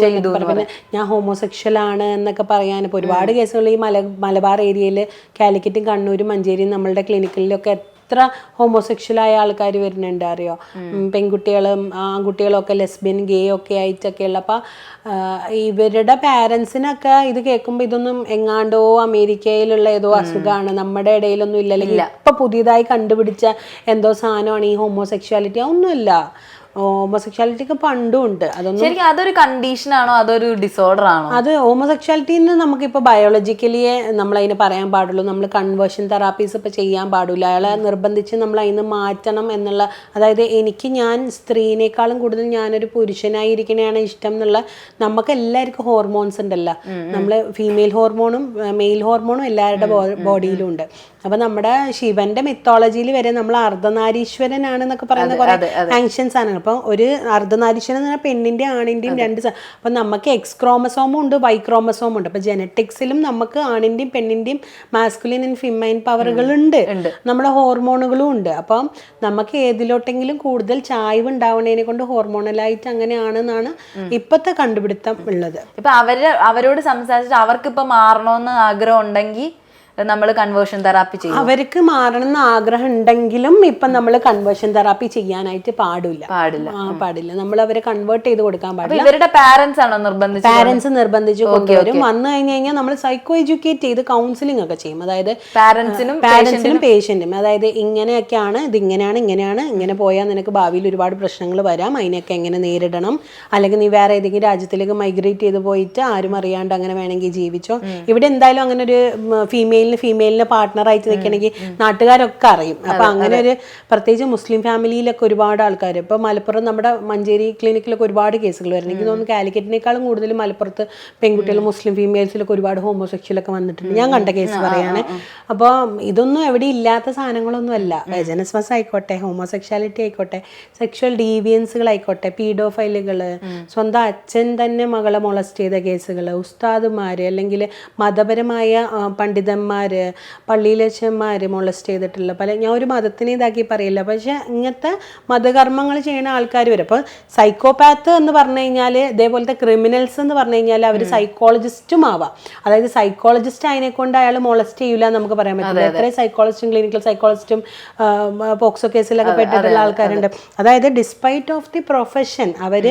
പിന്നെ ഞാൻ ഹോമോസെക്ഷൽ ആണ് എന്നൊക്കെ പറയാൻ ഇപ്പോൾ ഒരുപാട് കേസുകൾ ഈ മലബാർ ഏരിയയിൽ കാലിക്കറ്റും കണ്ണൂരും മഞ്ചേരിയും നമ്മളുടെ ക്ലിനിക്കിലൊക്കെ എത്ര ഹോമോസെക്ഷലായ ആൾക്കാർ വരുന്നുണ്ട് അറിയോ. പെൺകുട്ടികളും ആൺകുട്ടികളും ഒക്കെ ലെസ്ബിയൻ ഗേ ഒക്കെ ആയിട്ടൊക്കെയുള്ള. അപ്പം ഇവരുടെ പാരൻസിനൊക്കെ ഇത് കേൾക്കുമ്പോൾ ഇതൊന്നും എങ്ങാണ്ടോ അമേരിക്കയിലുള്ള ഏതോ അസുഖമാണ്, നമ്മുടെ ഇടയിലൊന്നും ഇല്ല, അല്ലെങ്കിൽ ഇപ്പം പുതിയതായി കണ്ടുപിടിച്ച എന്തോ സാധനമാണ് ഈ ഹോമോസെക്ഷാലിറ്റി. ഒന്നുമില്ല, ഹോമോസെക്ഷാലിറ്റിക്ക് പണ്ടും ഉണ്ട്. അതൊന്നും ശരിക്കും അതൊരു കണ്ടീഷൻ ആണോ അതൊരു ഡിസോർഡർ ആണോ? അത് ഹോമോസെക്ഷാലിറ്റിന്ന് നമുക്കിപ്പോൾ ബയോളജിക്കലിയെ നമ്മളതിന് പറയാൻ പാടുള്ളൂ. നമ്മൾ കൺവേർഷൻ തെറാപ്പീസ് ഇപ്പോൾ ചെയ്യാൻ പാടില്ല. അയാളെ നിർബന്ധിച്ച് നമ്മൾ അതിന് മാറ്റണം എന്നുള്ള, അതായത് എനിക്ക് ഞാൻ സ്ത്രീനേക്കാളും കൂടുതൽ ഞാനൊരു പുരുഷനായിരിക്കണതാണ് ഇഷ്ടം എന്നുള്ള, നമുക്ക് എല്ലാവർക്കും ഹോർമോൺസ് ഉണ്ടല്ലോ. നമ്മൾ ഫീമെയിൽ ഹോർമോണും മെയിൽ ഹോർമോണും എല്ലാവരുടെ ബോഡിയിലും ഉണ്ട്. അപ്പം നമ്മുടെ ശിവന്റെ മിത്തോളജിയിൽ വരെ നമ്മൾ അർദ്ധനാരീശ്വരനാണെന്നൊക്കെ പറയുന്ന കുറെ ആങ്ഷ്യൻസ് ആണ്. അപ്പം ഒരു അർദ്ധനാരീശ്വരൻ എന്ന് പറഞ്ഞാൽ പെണ്ണിന്റെ ആണിന്റെയും രണ്ട്. അപ്പം നമുക്ക് എക്സ് ക്രോമസോമും ഉണ്ട്, വൈ ക്രോമസോമും ഉണ്ട്. അപ്പം ജനറ്റിക്സിലും നമുക്ക് ആണിന്റെയും പെണ്ണിന്റെയും മാസ്കുലിൻ ആൻഡ് ഫിമൈൻ പവറുകൾ ഉണ്ട്, നമ്മുടെ ഹോർമോണുകളും ഉണ്ട്. അപ്പം നമുക്ക് ഏതിലോട്ടെങ്കിലും കൂടുതൽ ചായ്വ് ഉണ്ടാവുന്നതിനെ കൊണ്ട് ഹോർമോണലായിട്ട് അങ്ങനെയാണെന്നാണ് ഇപ്പോഴത്തെ കണ്ടുപിടുത്തം ഉള്ളത്. ഇപ്പൊ അവരോട് സംസാരിച്ചിട്ട് അവർക്കിപ്പോ മാറണമെന്ന് ആഗ്രഹം ഉണ്ടെങ്കിൽ നമ്മൾ കൺവേർഷൻ തെറാപ്പി ചെയ്യും. അവർക്ക് മാറണം എന്ന് ആഗ്രഹം ഉണ്ടെങ്കിലും ഇപ്പം നമ്മൾ കൺവേർഷൻ തെറാപ്പി ചെയ്യാനായിട്ട് പാടില്ല. നമ്മൾ അവരെ കൺവേർട്ട് ചെയ്ത് കൊടുക്കാൻ പാടില്ല. ഇവരുടെ പാരന്റ്സ് ആണോ നിർബന്ധിച്ച്? പാരന്റ്സ് നിർബന്ധിച്ച് കൊണ്ടുവരും. വന്നു കഴിഞ്ഞ് കഴിഞ്ഞാൽ നമ്മൾ സൈക്കോ എഡ്യൂക്കേറ്റ് ചെയ്ത് കൗൺസിലിംഗ് ഒക്കെ ചെയ്യും. അതായത് പാരന്റ്സിനും പേഷ്യന്റിനും, അതായത് ഇങ്ങനെയൊക്കെയാണ്, ഇത് ഇങ്ങനെയാണ്, ഇങ്ങനെ പോയാൽ നിനക്ക് ഭാവിയിൽ ഒരുപാട് പ്രശ്നങ്ങൾ വരാം, അതിനൊക്കെ എങ്ങനെ നേരിടണം, അല്ലെങ്കിൽ നീ വേറെ ഏതെങ്കിലും രാജ്യത്തിലേക്ക് മൈഗ്രേറ്റ് ചെയ്ത് പോയിട്ട് ആരും അറിയാണ്ട് അങ്ങനെ വേണമെങ്കിൽ ജീവിച്ചോ. ഇവിടെ എന്തായാലും അങ്ങനെ ഒരു ഫീമെയിലിന് പാർട്ട്ണറായിട്ട് നിൽക്കണമെങ്കിൽ നാട്ടുകാരൊക്കെ അറിയും. അപ്പൊ അങ്ങനെ ഒരു പ്രത്യേകിച്ച് മുസ്ലിം ഫാമിലിയിലൊക്കെ ഒരുപാട് ആൾക്കാർ, ഇപ്പൊ മലപ്പുറം നമ്മുടെ മഞ്ചേരി ക്ലിനിക്കിലൊക്കെ ഒരുപാട് കേസുകൾ വരുന്നത്. എനിക്ക് തോന്നുന്നു കാലിക്കറ്റിനേക്കാളും കൂടുതൽ മലപ്പുറത്ത് പെൺകുട്ടികൾ മുസ്ലിം ഫീമെയിൽസിലൊക്കെ ഒരുപാട് ഹോമോസെക്ഷലൊക്കെ വന്നിട്ടുണ്ട്. ഞാൻ കണ്ട കേസ് പറയാണ്. അപ്പോൾ ഇതൊന്നും എവിടെ ഇല്ലാത്ത സാധനങ്ങളൊന്നും അല്ല. വെജനസ്മസ് ആയിക്കോട്ടെ, ഹോമോസെക്ഷാലിറ്റി ആയിക്കോട്ടെ, സെക്ഷൽ ഡീവിയൻസുകൾ ആയിക്കോട്ടെ, പീഡോഫൈലുകൾ, സ്വന്തം അച്ഛൻ തന്നെ മകളെ മൊളസ്റ്റ് ചെയ്ത കേസുകൾ, ഉസ്താദുമാര് അല്ലെങ്കിൽ മതപരമായ പണ്ഡിതന്മാർ, പള്ളിയിലച്ചന്മാർ മൊളസ്റ്റ് ചെയ്തിട്ടുള്ള ഞാൻ ഒരു മതത്തിനെ ഇതാക്കി പറയില്ല, പക്ഷെ ഇങ്ങനത്തെ മതകർമ്മങ്ങൾ ചെയ്യുന്ന ആൾക്കാർ വരും. അപ്പോൾ സൈക്കോപാത്ത് എന്ന് പറഞ്ഞു കഴിഞ്ഞാൽ ഇതേപോലത്തെ ക്രിമിനൽസ് എന്ന് പറഞ്ഞു കഴിഞ്ഞാൽ അവർ സൈക്കോളജിസ്റ്റും ആവാം. അതായത് സൈക്കോളജിസ്റ്റ് അതിനെ കൊണ്ട് അയാൾ മൊളസ്റ്റ് ചെയ്യില്ല എന്ന് നമുക്ക് പറയാൻ പറ്റില്ല. എത്രയും സൈക്കോളജിസ്റ്റും ക്ലിനിക്കൽ സൈക്കോളജിസ്റ്റും പോക്സോ കേസിലൊക്കെ പെട്ടിട്ടുള്ള ആൾക്കാരുണ്ട്. അതായത് ഡിസ്പൈറ്റ് ഓഫ് ദി പ്രൊഫഷൻ അവർ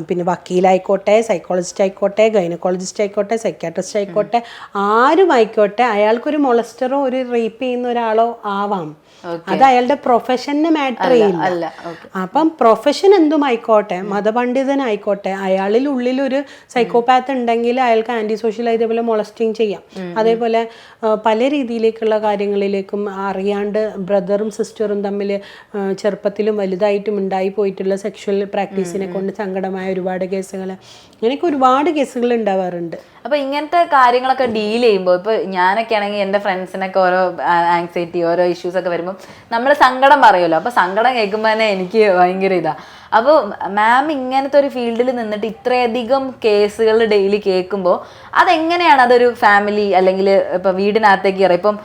പിന്നെ വക്കീലായിക്കോട്ടെ, സൈക്കോളജിസ്റ്റ് ആയിക്കോട്ടെ, ഗൈനക്കോളജിസ്റ്റ് ആയിക്കോട്ടെ, സൈക്യാട്രിസ്റ്റ് ആയിക്കോട്ടെ, ആരും ആയിക്കോട്ടെ, അയാൾക്കൊരു മൊളസ്റ്ററോ ഒരു റേപ്പ് ചെയ്യുന്ന ഒരാളോ ആവാം. അത് അയാളുടെ പ്രൊഫഷന് മാറ്റർ ചെയ്യില്ല. അപ്പം പ്രൊഫഷൻ എന്തും ആയിക്കോട്ടെ, മതപണ്ഡിതനായിക്കോട്ടെ, അയാളിൽ ഉള്ളിലൊരു സൈക്കോപാത്ത് ഉണ്ടെങ്കിൽ അയാൾക്ക് ആന്റി സോഷ്യൽ ഇതേപോലെ മൊളസ്റ്റിങ് ചെയ്യാം. അതേപോലെ പല രീതിയിലേക്കുള്ള കാര്യങ്ങളിലേക്കും അറിയാണ്ട് ബ്രദറും സിസ്റ്ററും തമ്മിൽ ചെറുപ്പത്തിലും വലുതായിട്ടും ഉണ്ടായി പോയിട്ടുള്ള സെക്ഷൽ പ്രാക്ടീസിനെ കൊണ്ട് സങ്കടമായ ഒരുപാട് കേസുകൾ, ഇങ്ങനെയൊക്കെ ഒരുപാട് കേസുകൾ ഉണ്ടാവാറുണ്ട്. അപ്പൊ ഇങ്ങനത്തെ കാര്യങ്ങളൊക്കെ ഡീൽ ചെയ്യുമ്പോൾ ഇപ്പൊ ഞാനൊക്കെ ആണെങ്കിൽ എൻ്റെ ഫ്രണ്ട്സിനൊക്കെ ഓരോ ആങ്സൈറ്റി, ഓരോ ഇഷ്യൂസ് ഒക്കെ വരുമ്പോൾ നമ്മൾ സങ്കടം പറയുമല്ലോ. അപ്പൊ സങ്കടം കേൾക്കുമ്പോൾ തന്നെ എനിക്ക് ഭയങ്കര ഇതാ. അപ്പോൾ മാം ഇങ്ങനത്തെ ഒരു ഫീൽഡിൽ നിന്നിട്ട് ഇത്രയധികം കേസുകൾ ഡെയിലി കേൾക്കുമ്പോൾ അതെങ്ങനെയാണ് അതൊരു ഫാമിലി അല്ലെങ്കിൽ ഇപ്പം വീടിനകത്തേക്ക് കയറി, ഇപ്പം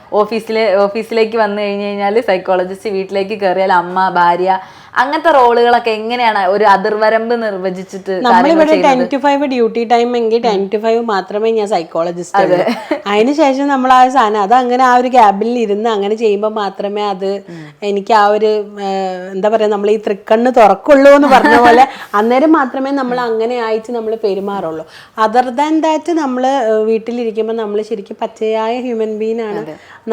ഓഫീസിലേക്ക് വന്നു കഴിഞ്ഞ് കഴിഞ്ഞാൽ സൈക്കോളജിസ്റ്റ്, വീട്ടിലേക്ക് കയറിയാൽ അമ്മ, ഭാര്യ, അങ്ങനത്തെ റോളുകളൊക്കെ എങ്ങനെയാണ് ഒരു അതിർവരമ്പ് നിർവചിച്ചിട്ട് നമ്മളിവിടെ 10 to 5 ഡ്യൂട്ടി ടൈം എങ്കിൽ 10 to 5 മാത്രമേ ഞാൻ സൈക്കോളജിസ്റ്റ് ഉള്ളൂ. അതിനുശേഷം നമ്മൾ ആ സാധനം അത് അങ്ങനെ ആ ഒരു ക്യാബിനിൽ ഇരുന്ന് അങ്ങനെ ചെയ്യുമ്പോൾ മാത്രമേ അത് എനിക്ക് ആ ഒരു എന്താ പറയാ നമ്മൾ ഈ തൃക്കണ്ണ് തുറക്കുള്ളൂ എന്ന് പറഞ്ഞ പോലെ അന്നേരം മാത്രമേ നമ്മൾ അങ്ങനെ ആയിട്ട് നമ്മൾ പെരുമാറുള്ളൂ. അതർ ദാൻ ദാറ്റ് നമ്മൾ വീട്ടിലിരിക്കുമ്പോൾ നമ്മൾ ശരിക്കും പച്ചയായ ഹ്യൂമൻ ബീങ് ആണ്.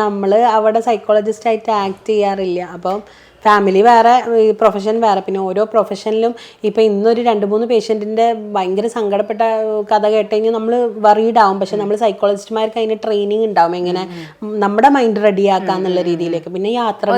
നമ്മൾ അവിടെ സൈക്കോളജിസ്റ്റ് ആയിട്ട് ആക്ട് ചെയ്യാറില്ല. അപ്പം ഫാമിലി വേറെ, പ്രൊഫഷൻ വേറെ. പിന്നെ ഓരോ പ്രൊഫഷനിലും ഇപ്പം ഇന്നൊരു 2-3 പേഷ്യൻറ്റിൻ്റെ ഭയങ്കര സങ്കടപ്പെട്ട കഥ കേട്ട് കഴിഞ്ഞാൽ നമ്മൾ വറീഡ് ആവും. പക്ഷെ നമ്മൾ സൈക്കോളജിസ്റ്റുമാർക്ക് അതിന് ട്രെയിനിങ് ഉണ്ടാവും, എങ്ങനെ നമ്മുടെ മൈൻഡ് റെഡിയാക്കാം എന്നുള്ള രീതിയിലേക്ക്. പിന്നെ യാത്രകൾ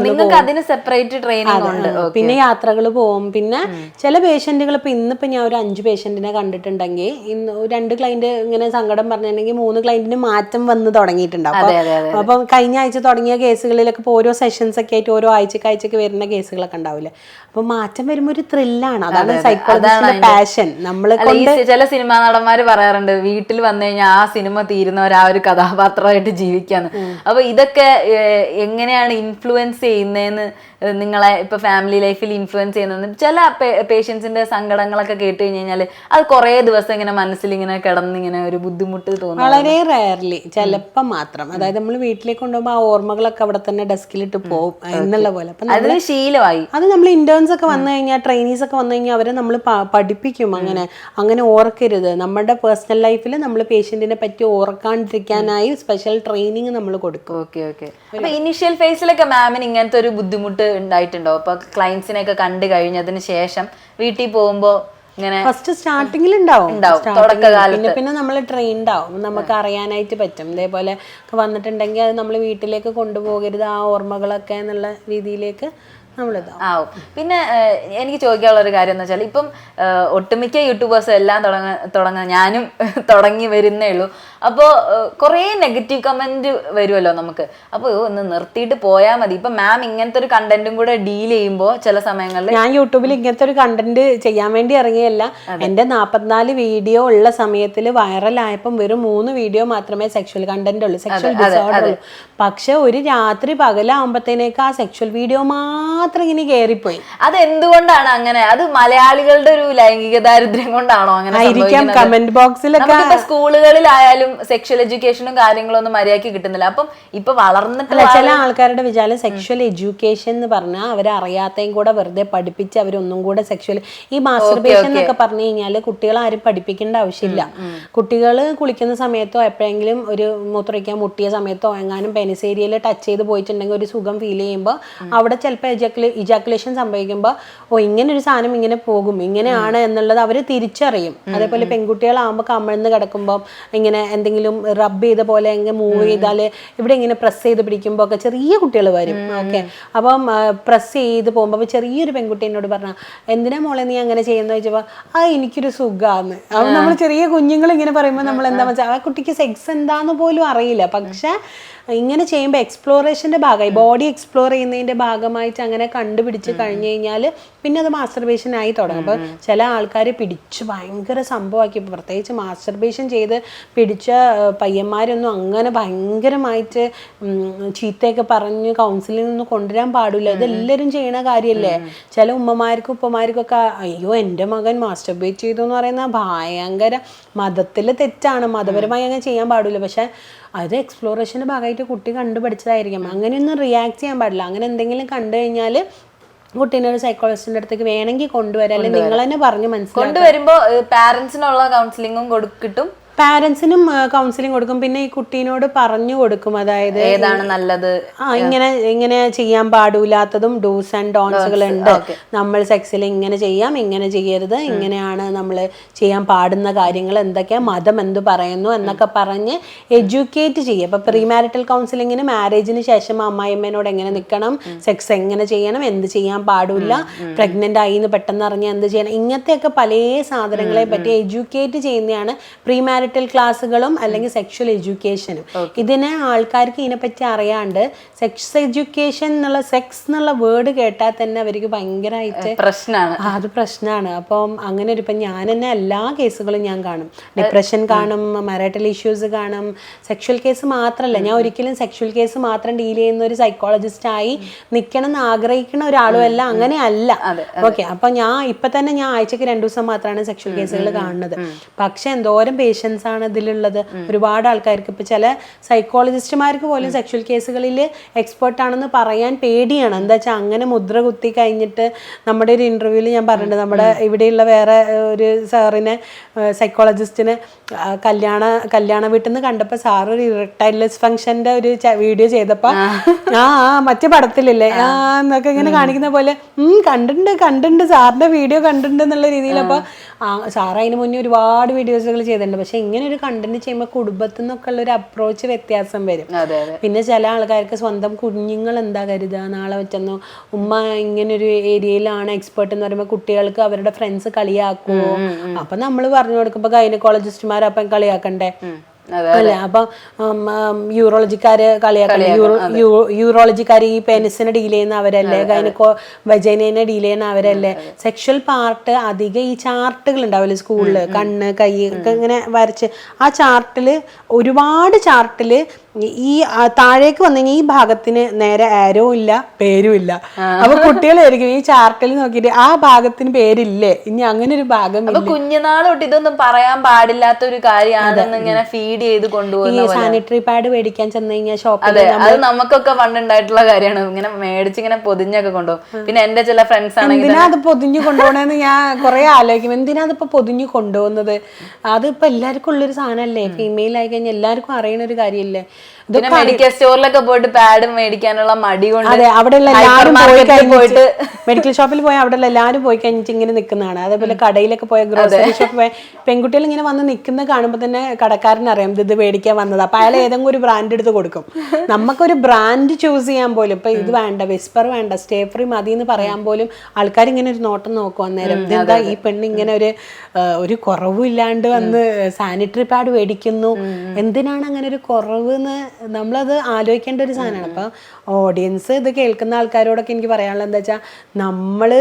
പിന്നെ യാത്രകൾ പോവും. പിന്നെ ചില പേഷ്യൻറ്റുകൾ ഇപ്പം ഇന്നിപ്പോൾ ഞാൻ ഒരു 5 പേഷ്യൻറ്റിനെ കണ്ടിട്ടുണ്ടെങ്കിൽ ഇന്ന് 2 ക്ലൈൻറ്റ് ഇങ്ങനെ സങ്കടം പറഞ്ഞിട്ടുണ്ടെങ്കിൽ 3 ക്ലൈൻറ്റിന് മാറ്റം വന്ന് തുടങ്ങിയിട്ടുണ്ടാവും. അപ്പം കഴിഞ്ഞ ആഴ്ച തുടങ്ങിയ കേസുകളിലൊക്കെ ഇപ്പോൾ ഓരോ സെഷൻസ് ഒക്കെ ആയിട്ട് ഓരോ ആഴ്ചക്ക് വരുന്ന കേസുകളൊക്കെ ഉണ്ടാവില്ലേ. അപ്പൊ മാറ്റം വരുമ്പോൾ ഒരു ത്രില്ലാണ്. അതാണ് സൈക്കോളജിസ്റ്റിന്റെ പാഷൻ. നമ്മള് ചില സിനിമാ നടന്മാര് പറയാറുണ്ട് വീട്ടിൽ വന്നു കഴിഞ്ഞാൽ ആ സിനിമ തീരുന്നവർ ആ ഒരു കഥാപാത്രമായിട്ട് ജീവിക്കാന്ന്. അപ്പൊ ഇതൊക്കെ എങ്ങനെയാണ് ഇൻഫ്ലുവൻസ് ചെയ്യുന്നതെന്ന്, നിങ്ങളെ ഇപ്പൊ ഫാമിലി ലൈഫിൽ ഇൻഫ്ലുവൻസ് ചെയ്യുന്നത്? ചില പേഷ്യൻസിന്റെ സങ്കടങ്ങളൊക്കെ കേട്ട് കഴിഞ്ഞാൽ അത് കുറെ ദിവസം ഇങ്ങനെ മനസ്സിൽ ഇങ്ങനെ കിടന്നിങ്ങനെ ഒരു ബുദ്ധിമുട്ട് തോന്നും. വളരെ റയർലി, ചിലപ്പം മാത്രം. അതായത് നമ്മൾ വീട്ടിലേക്ക് കൊണ്ടുപോകുമ്പോൾ ആ ഓർമ്മകളൊക്കെ അവിടെ തന്നെ ഡെസ്കിലിട്ട് പോകും എന്നുള്ള പോലെ. അത് ശീലമായി. അത് നമ്മൾ ഇന്റേൺസ് ഒക്കെ വന്നു കഴിഞ്ഞാൽ, ട്രെയിനീസ് ഒക്കെ വന്നു കഴിഞ്ഞാൽ അവരെ നമ്മൾ പഠിപ്പിക്കും അങ്ങനെ ഓർക്കരുത്. നമ്മുടെ പേഴ്സണൽ ലൈഫിൽ നമ്മൾ പേഷ്യന്റിനെ പറ്റി ഓർക്കാണ്ടിരിക്കാനായി സ്പെഷ്യൽ ട്രെയിനിങ് നമ്മൾ കൊടുക്കും. Okay okay. അപ്പൊ ഇനിഷ്യൽ ഫേസിലൊക്കെ മാമിന് ഇങ്ങനത്തെ ഒരു ബുദ്ധിമുട്ട് ഉണ്ടായിട്ടുണ്ടോ? അപ്പൊ ക്ലയൻസിനെ ഒക്കെ കണ്ടു കഴിഞ്ഞതിന് ശേഷം വീട്ടിൽ പോകുമ്പോ ഫസ്റ്റ് സ്റ്റാർട്ടിങ്ങിൽ ഉണ്ടാവും. പിന്നെ നമ്മൾ ട്രെയിൻഡ് ആവും, നമുക്ക് അറിയാനായിട്ട് പറ്റും. ഇതേപോലെ വന്നിട്ടുണ്ടെങ്കിൽ അത് നമ്മൾ വീട്ടിലേക്ക് കൊണ്ടുപോകരുത് ആ ഓർമ്മകളൊക്കെ എന്നുള്ള രീതിയിലേക്ക് ആവും. പിന്നെ എനിക്ക് ചോദിക്കാനുള്ള ഒരു കാര്യം എന്ന് വെച്ചാൽ ഇപ്പം ഒട്ടുമിക്ക യൂട്യൂബേഴ്സും എല്ലാം തുടങ്ങുന്ന, ഞാനും തുടങ്ങി വരുന്നേ ഉള്ളൂ. അപ്പോൾ കുറേ നെഗറ്റീവ് കമന്റ് വരുമല്ലോ നമുക്ക്. അപ്പോൾ ഒന്ന് നിർത്തിയിട്ട് പോയാൽ മതി. ഇപ്പം മാം ഇങ്ങനത്തെ ഒരു കണ്ടന്റും കൂടെ ഡീൽ ചെയ്യുമ്പോൾ ചില സമയങ്ങളിൽ, ഞാൻ യൂട്യൂബിൽ ഇങ്ങനത്തെ ഒരു കണ്ടന്റ് ചെയ്യാൻ വേണ്ടി ഇറങ്ങിയല്ല. എൻ്റെ 44 വീഡിയോ ഉള്ള സമയത്തിൽ വൈറലായപ്പം വെറും 3 വീഡിയോ മാത്രമേ സെക്ഷൽ കണ്ടന്റ് ഉള്ളൂ, സെക്ഷൽ ഡിസോർഡർ ഉള്ളൂ. പക്ഷെ ഒരു രാത്രി പകലാകുമ്പോഴത്തേനേക്ക് ആ സെക്ഷൽ വീഡിയോ മാത്രം ഇങ്ങനെ കയറിപ്പോയി. അത് എന്തുകൊണ്ടാണ് അങ്ങനെ? അത് മലയാളികളുടെ ഒരു ലൈംഗിക ദാരിദ്ര്യം കൊണ്ടാണോ അങ്ങനെ? കമന്റ് ബോക്സിലൊക്കെ സ്കൂളുകളിലായാലും സെക്ഷൽ എഡ്യൂക്കേഷനും കാര്യങ്ങളൊന്നും മര്യാദയ്ക്ക് കിട്ടുന്നില്ല. അപ്പം ഇപ്പൊ വളർന്നിട്ടുള്ള ചില ആൾക്കാരുടെ വിചാരം സെക്ഷൽ എഡ്യൂക്കേഷൻ എന്ന് പറഞ്ഞാൽ അവരെ അറിയാത്തയും കൂടെ വെറുതെ പഠിപ്പിച്ച് അവരൊന്നും കൂടെ സെക്ഷൽ, ഈ മാസ്റ്റർബേഷൻ എന്നൊക്കെ പറഞ്ഞു കഴിഞ്ഞാൽ കുട്ടികളെ ആരും പഠിപ്പിക്കേണ്ട ആവശ്യമില്ല. കുട്ടികൾ കുളിക്കുന്ന സമയത്തോ എപ്പോഴെങ്കിലും ഒരു മൂത്രമൊഴിക്കാൻ മുട്ടിയ സമയത്തോ എങ്ങാനും പെനിസേരിയയിൽ ടച്ച് ചെയ്ത് പോയിട്ടുണ്ടെങ്കിൽ ഒരു സുഖം ഫീൽ ചെയ്യുമ്പോൾ അവിടെ ചിലപ്പോൾ ഇജാക്കുലേഷൻ സംഭവിക്കുമ്പോൾ ഇങ്ങനെ ഒരു സാധനം ഇങ്ങനെ പോകും, ഇങ്ങനെയാണ് എന്നുള്ളത് അവർ തിരിച്ചറിയും. അതേപോലെ പെൺകുട്ടികളാകുമ്പോൾ കമിഴ്ന്ന് കിടക്കുമ്പോൾ ഇങ്ങനെ എന്തെങ്കിലും റബ്ബ് ചെയ്ത പോലെ എങ്ങനെ മൂവ് ചെയ്താൽ ഇവിടെ ഇങ്ങനെ പ്രസ് ചെയ്ത് പിടിക്കുമ്പോൾ ഒക്കെ ചെറിയ കുട്ടികൾ വരും. ഓക്കെ, അപ്പം പ്രസ് ചെയ്ത് പോകുമ്പോൾ ചെറിയൊരു പെൺകുട്ടി എന്നോട് പറഞ്ഞാൽ എന്തിനാ മോളെ നീ അങ്ങനെ ചെയ്യുന്ന ചോദിച്ചപ്പോൾ എനിക്കൊരു സുഖാന്ന്. അപ്പം നമ്മൾ ചെറിയ കുഞ്ഞുങ്ങൾ ഇങ്ങനെ പറയുമ്പോൾ നമ്മൾ എന്താ വെച്ചാൽ ആ കുട്ടിക്ക് സെക്സ് എന്താന്ന് പോലും അറിയില്ല. പക്ഷെ ഇങ്ങനെ ചെയ്യുമ്പോൾ എക്സ്പ്ലോറേഷൻ്റെ ഭാഗമായി, ബോഡി എക്സ്പ്ലോർ ചെയ്യുന്നതിൻ്റെ ഭാഗമായിട്ട് അങ്ങനെ കണ്ടുപിടിച്ച് കഴിഞ്ഞ് കഴിഞ്ഞാൽ പിന്നെ അത് മാസ്റ്റർബേഷൻ ആയി തുടങ്ങും. അപ്പോൾ ചില ആൾക്കാർ പിടിച്ച് ഭയങ്കര സംഭവമാക്കി, പ്രത്യേകിച്ച് മാസ്റ്റർബേഷൻ ചെയ്ത് പിടിച്ച പയ്യന്മാരൊന്നും അങ്ങനെ ഭയങ്കരമായിട്ട് ചീത്തയൊക്കെ പറഞ്ഞ് കൗൺസിലിംഗ് ഒന്നും കൊണ്ടുവരാൻ പാടില്ല. ഇതെല്ലാവരും ചെയ്യണ കാര്യമല്ലേ. ചില ഉമ്മമാർക്കും ഉപ്പമാർക്കൊക്കെ അയ്യോ എൻ്റെ മകൻ മാസ്റ്റർബേറ്റ് ചെയ്തു എന്ന് പറയുന്ന ഭയങ്കര മതത്തിൽ തെറ്റാണ്, മതപരമായി അങ്ങനെ ചെയ്യാൻ പാടില്ല. പക്ഷെ അത് എക്സ്പ്ലോറേഷൻ്റെ ഭാഗമായിട്ട് കുട്ടി കണ്ടുപഠിച്ചതായിരിക്കും. അങ്ങനെയൊന്നും റിയാക്ട് ചെയ്യാൻ പാടില്ല. അങ്ങനെ എന്തെങ്കിലും കണ്ടു കഴിഞ്ഞാൽ കുട്ടീനെ ഒരു സൈക്കോളജിസ്റ്റിന്റെ അടുത്തേക്ക് വേണമെങ്കിൽ കൊണ്ടുവരാം, അല്ലെങ്കിൽ നിങ്ങൾ തന്നെ പറഞ്ഞ് മനസ്സിലാക്കി കൊണ്ടുവരുമ്പോൾ പാരന്റ്സിനുള്ള കൗൺസിലിംഗും കിട്ടും. പാരന്റ്സിനും കൗൺസിലിംഗ് കൊടുക്കും. പിന്നെ ഈ കുട്ടീനോട് പറഞ്ഞു കൊടുക്കും, അതായത് ഏതാണ് നല്ലത്, ഇങ്ങനെ ചെയ്യാൻ പാടില്ലാത്തതും ഡൂസ് ആൻഡ് ഡോൺസുകൾ ഉണ്ട്. നമ്മൾ സെക്സിൽ ഇങ്ങനെ ചെയ്യാം, ഇങ്ങനെ ചെയ്യരുത്, ഇങ്ങനെയാണ് നമ്മൾ ചെയ്യാൻ പാടുന്ന കാര്യങ്ങൾ എന്തൊക്കെയാ, മതം എന്ത് പറയുന്നു എന്നൊക്കെ പറഞ്ഞ് എഡ്യൂക്കേറ്റ് ചെയ്യുക. ഇപ്പൊ പ്രീ മാരിറ്റൽ കൗൺസിലിങ്ങിന് മാരേജിന് ശേഷം അമ്മായിമ്മേനോട് എങ്ങനെ നിൽക്കണം, സെക്സ് എങ്ങനെ ചെയ്യണം, എന്ത് ചെയ്യാൻ പാടില്ല, പ്രഗ്നന്റ് ആയി എന്ന് പെട്ടെന്ന് അറിഞ്ഞാൽ എന്ത് ചെയ്യണം, ഇങ്ങനത്തെയൊക്കെ പല സാധനങ്ങളെ പറ്റി എഡ്യൂക്കേറ്റ് ചെയ്യുന്നതാണ് പ്രീ മാരിറ്റൽ മാരിറ്റൽ ക്ലാസ്സുകളും അല്ലെങ്കിൽ സെക്ഷൽ എഡ്യൂക്കേഷനും. ഇതിനെ ആൾക്കാർക്ക് ഇതിനെപ്പറ്റി അറിയാണ്ട് സെക്സ് എഡ്യൂക്കേഷൻ എന്നുള്ള സെക്സ് എന്നുള്ള വേർഡ് കേട്ടാൽ തന്നെ അവർക്ക് ഭയങ്കരമായിട്ട് പ്രശ്നമാണ്. അത് പ്രശ്നമാണ്. അപ്പം അങ്ങനെ ഒരു ഇപ്പം ഞാൻ തന്നെ എല്ലാ കേസുകളും ഞാൻ കാണും. ഡിപ്രഷൻ കാണും, മാരിറ്റൽ ഇഷ്യൂസ് കാണും. സെക്ഷൽ കേസ് മാത്രമല്ല, ഞാൻ ഒരിക്കലും സെക്ഷൽ കേസ് മാത്രം ഡീൽ ചെയ്യുന്ന ഒരു സൈക്കോളജിസ്റ്റായി നിൽക്കണം എന്ന് ആഗ്രഹിക്കുന്ന ഒരാളും അല്ല, അങ്ങനെയല്ല. ഓക്കെ, അപ്പം ഇപ്പം തന്നെ ഞാൻ ആഴ്ചക്ക് 2 ദിവസം മാത്രമാണ് സെക്ഷൽ കേസുകൾ കാണുന്നത്. പക്ഷെ എന്തോരം പേഷ്യൻസ് ആണ് ഇതിലുള്ളത്. ഒരുപാട് ആൾക്കാർക്ക് ഇപ്പം ചില സൈക്കോളജിസ്റ്റുമാർക്ക് പോലും സെക്ഷൽ കേസുകളിൽ എക്സ്പേർട്ട് ആണെന്ന് പറയാൻ പേടിയാണ്. എന്താ വെച്ചാൽ അങ്ങനെ മുദ്ര കുത്തി കഴിഞ്ഞിട്ട് നമ്മുടെ ഒരു ഇന്റർവ്യൂവിൽ ഞാൻ പറഞ്ഞിട്ടുണ്ട്, നമ്മുടെ ഇവിടെയുള്ള വേറെ ഒരു സാറിനെ സൈക്കോളജിസ്റ്റിനെ കല്യാണ വീട്ടിൽ നിന്ന് കണ്ടപ്പോൾ സാറ് ഒരു ഇറക്ടൈൽ ഡിസ്ഫങ്ഷന്റെ ഒരു വീഡിയോ ചെയ്തപ്പോൾ മറ്റു പടത്തിലില്ലേ എന്നൊക്കെ ഇങ്ങനെ കാണിക്കുന്ന പോലെ കണ്ടിട്ടുണ്ട് സാറിന്റെ വീഡിയോ കണ്ടിട്ടുണ്ട് എന്നുള്ള രീതിയിൽ. അപ്പോൾ സാറ് അതിന് മുന്നേ ഒരുപാട് വീഡിയോസുകൾ ചെയ്തിട്ടുണ്ട്. പക്ഷെ ഇങ്ങനെ ഒരു കണ്ടന്റ് ചെയ്യുമ്പോൾ കുടുംബത്തിൽ നിന്നൊക്കെ ഉള്ള ഒരു അപ്രോച്ച് വ്യത്യാസം വരും. പിന്നെ ചില ആൾക്കാർക്ക് സ്വന്തം കുഞ്ഞുങ്ങൾ എന്താ കരുതുക, നാളെ വെച്ചെന്നോ ഉമ്മ ഇങ്ങനെ ഒരു ഏരിയയിലാണ് എക്സ്പേർട്ട് എന്ന് പറയുമ്പോൾ കുട്ടികൾക്ക് അവരുടെ ഫ്രണ്ട്സ് കളിയാക്കുമോ? അപ്പൊ നമ്മൾ പറഞ്ഞു കൊടുക്കുമ്പോ ഗൈനക്കോളജിസ്റ്റുമാർ അപ്പം കളിയാക്കണ്ടേ? അല്ല, അപ്പൊ യൂറോളജിക്കാര് കളിയാക്കണ്ടേ? യൂറോളജിക്കാർ ഈ പെനിസിനെ ഡീൽ ചെയ്യുന്ന അവരല്ലേ, വജൈനെ ഡീൽ ചെയ്യുന്ന അവരല്ലേ? സെക്ഷൽ പാർട്ട് അധികം ഈ ചാർട്ടുകൾ ഉണ്ടാവില്ലേ സ്കൂളില്, കണ്ണ് കൈ ഒക്കെ ഇങ്ങനെ വരച്ച് ആ ചാർട്ടില് ഒരുപാട് ചാർട്ടില് ഈ താഴേക്ക് വന്നു കഴിഞ്ഞാൽ ഈ ഭാഗത്തിന് നേരെ ആരോ ഇല്ല, പേരും ഇല്ല. അപ്പൊ കുട്ടികളായിരിക്കും ഈ ചാർട്ടിൽ നോക്കിയിട്ട് ആ ഭാഗത്തിന് പേരില്ലേ, ഇനി അങ്ങനെ ഒരു ഭാഗം. കുഞ്ഞുനാൾ തൊട്ട് ഇതൊന്നും പറയാൻ പാടില്ലാത്ത ഒരു കാര്യമാണെന്ന് ഇങ്ങനെ ഫീഡ് ചെയ്ത് കൊണ്ടുപോകും. ഈ സാനിറ്ററി പാഡ് മേടിക്കാൻ ചെന്ന് കഴിഞ്ഞാൽ ഷോപ്പിൽ, അത് നമുക്കൊക്കെ പണ്ടുണ്ടായിട്ടുള്ള കാര്യമാണ്. ഇങ്ങനെ മേടിച്ച് ഇങ്ങനെ പൊതിഞ്ഞൊക്കെ കൊണ്ടുപോകും. പിന്നെ എന്റെ ചില ഫ്രണ്ട്സ് ആണെങ്കിൽ എന്തിനാ അത് പൊതിഞ്ഞു കൊണ്ടുപോകണെന്ന് ഞാൻ കുറെ ആലോചിക്കും. എന്തിനാ അതിപ്പോ പൊതിഞ്ഞു കൊണ്ടുപോകുന്നത്? അതിപ്പോ എല്ലാവർക്കും ഉള്ളൊരു സാധനമല്ലേ, ഫീമെയിൽ ആയി കഴിഞ്ഞാൽ എല്ലാവർക്കും അറിയണ ഒരു കാര്യമല്ലേ. മെഡിക്കൽ സ്റ്റോറിലൊക്കെ പോയിട്ട് പാഡ് മേടിക്കാനുള്ള മടി കൊണ്ട് അതെ, അവിടെയുള്ള എല്ലാവരും പോയിട്ട് മെഡിക്കൽ ഷോപ്പിൽ പോയി അവിടെയുള്ള എല്ലാവരും പോയി കഴിഞ്ഞിട്ട് ഇങ്ങനെ നിൽക്കുന്നതാണ്. അതേപോലെ കടയിലൊക്കെ പോയ ഗ്രോസറി ഷോപ്പിൽ പോയ പെൺകുട്ടികൾ ഇങ്ങനെ വന്ന് നിൽക്കുന്ന കാണുമ്പോൾ തന്നെ കടക്കാരനറിയാം ഇത് മേടിക്കാൻ വന്നത്. അപ്പൊ അയാൾ ഏതെങ്കിലും ഒരു ബ്രാൻഡ് എടുത്ത് കൊടുക്കും. നമുക്കൊരു ബ്രാൻഡ് ചൂസ് ചെയ്യാൻ പോലും ഇപ്പൊ ഇത് വേണ്ട, വിസ്പർ വേണ്ട, സ്റ്റേ ഫ്രീ മതി എന്ന് പറയാൻ പോലും ആൾക്കാർ ഇങ്ങനെ ഒരു നോട്ടം നോക്കും. അന്നേരം ഇതെന്താ ഈ പെണ്ണ് ഇങ്ങനെ ഒരു കുറവില്ലാണ്ട് വന്ന് സാനിറ്ററി പാഡ് മേടിക്കുന്നു, എന്തിനാണ് അങ്ങനെ ഒരു കുറവ് എന്ന് നമ്മളത് ആലോചിക്കേണ്ട ഒരു സാധനമാണ്. അപ്പൊ ഓഡിയൻസ് ഇത് കേൾക്കുന്ന ആൾക്കാരോടൊക്കെ എനിക്ക് പറയാനുള്ളത് എന്താ വെച്ചാൽ, നമ്മള്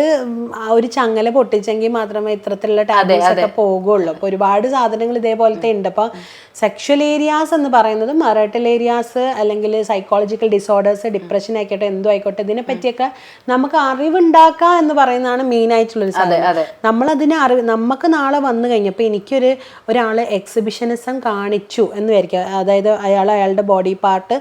ആ ഒരു ചങ്ങല പൊട്ടിച്ചെങ്കിൽ മാത്രമേ ഇത്തരത്തിലുള്ള ടാബ്ലറ്റ്സ് ഒക്കെ പോകുള്ളൂ. അപ്പൊ ഒരുപാട് സാധനങ്ങൾ ഇതേപോലത്തെ ഉണ്ട്. അപ്പൊ സെക്ഷൽ ഏരിയാസ് എന്ന് പറയുന്നത് മെറിറ്റൽ ഏരിയാസ് അല്ലെങ്കിൽ സൈക്കോളജിക്കൽ ഡിസോർഡേഴ്സ്, ഡിപ്രഷൻ ആയിക്കോട്ടെ എന്തോ ആയിക്കോട്ടെ, ഇതിനെ പറ്റിയൊക്കെ നമുക്ക് അറിവുണ്ടാക്കുക എന്ന് പറയുന്നതാണ് മെയിൻ ആയിട്ടുള്ളൊരു സാധനം. നമ്മളതിനെ നമുക്ക് നാളെ വന്നു കഴിഞ്ഞപ്പോൾ ഒരാള് എക്സിബിഷനിസം കാണിച്ചു എന്ന് വിചാരിക്കുക, അതായത് അയാളുടെ ബോഡി പാർട്ട്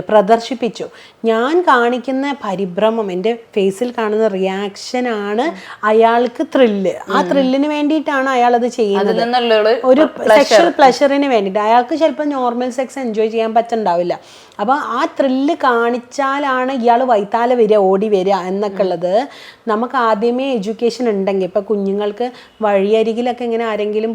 പ്രദർശിപ്പിച്ചു. ഞാൻ കാണിക്കുന്ന പരിഭ്രമം, എൻ്റെ ഫേസിൽ കാണുന്ന റിയാക്ഷനാണ് അയാൾക്ക് ത്രില്ല്. ആ ത്രില്ലിന് വേണ്ടിയിട്ടാണ് അയാൾ അത് ചെയ്യുന്നത്, ഒരു സെക്ഷൽ പ്ലഷറിന് വേണ്ടിയിട്ട്. അയാൾക്ക് ചിലപ്പോൾ നോർമൽ സെക്സ് എൻജോയ് ചെയ്യാൻ പറ്റുന്നുണ്ടാവില്ല. അപ്പോൾ ആ ത്രില്ല് കാണിച്ചാലാണ് ഇയാൾ വൈത്താല വരിക, ഓടി വരിക എന്നൊക്കെ ഉള്ളത് നമുക്ക് ആദ്യമേ എഡ്യൂക്കേഷൻ ഉണ്ടെങ്കിൽ. ഇപ്പം കുഞ്ഞുങ്ങൾക്ക് വഴിയരികിലൊക്കെ ഇങ്ങനെ ആരെങ്കിലും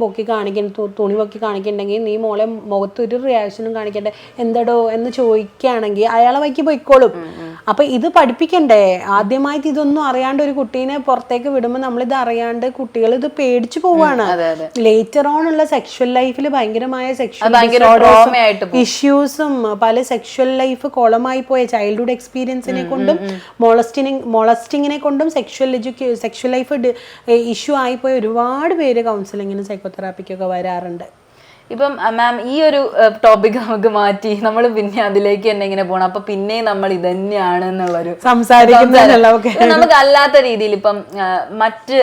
തുണി പൊക്കി കാണിക്കുന്നുണ്ടെങ്കിൽ നീ മോളെ മുഖത്തൊരു റിയാക്ഷനും കാണിക്കണ്ടേ, എന്താടോ എന്ന് ചോദിക്കുകയാണെങ്കിൽ അയാളെ വൈക്ക് പോയിക്കോളും. അപ്പൊ ഇത് പഠിപ്പിക്കണ്ടേ? ആദ്യമായിട്ട് ഇതൊന്നും അറിയാണ്ട് ഒരു കുട്ടീനെ പുറത്തേക്ക് വിടുമ്പോൾ നമ്മളിത് അറിയാണ്ട് കുട്ടികൾ ഇത് പേടിച്ചു പോവാണ്. ലേറ്റർ ഓൺ ഉള്ള സെക്ഷൽ ലൈഫിൽ ഭയങ്കരമായ സെക്ഷൽ ഇഷ്യൂസും പല സെക്ഷൽ ലൈഫ് കോളമായി പോയ ചൈൽഡ്ഹുഡ് എക്സ്പീരിയൻസിനെ കൊണ്ടും മൊളസ്റ്റിങ്ങിനെ കൊണ്ടും സെക്ഷൽ ലൈഫ് ഇഷ്യൂ ആയിപ്പോയ ഒരുപാട് പേര് കൗൺസിലിങ്ങിനും സൈക്കോതെറാപ്പിക്കൊക്കെ വരാറുണ്ട്. ഇപ്പം മാം ഈ ഒരു ടോപ്പിക് നമുക്ക് മാറ്റി നമ്മൾ പിന്നെ അതിലേക്ക് തന്നെ ഇങ്ങനെ പോകണം. അപ്പൊ പിന്നെ നമ്മൾ ഇത് തന്നെയാണ് എന്നുള്ളൊരു നമുക്ക് അല്ലാത്ത രീതിയിൽ ഇപ്പം മറ്റ്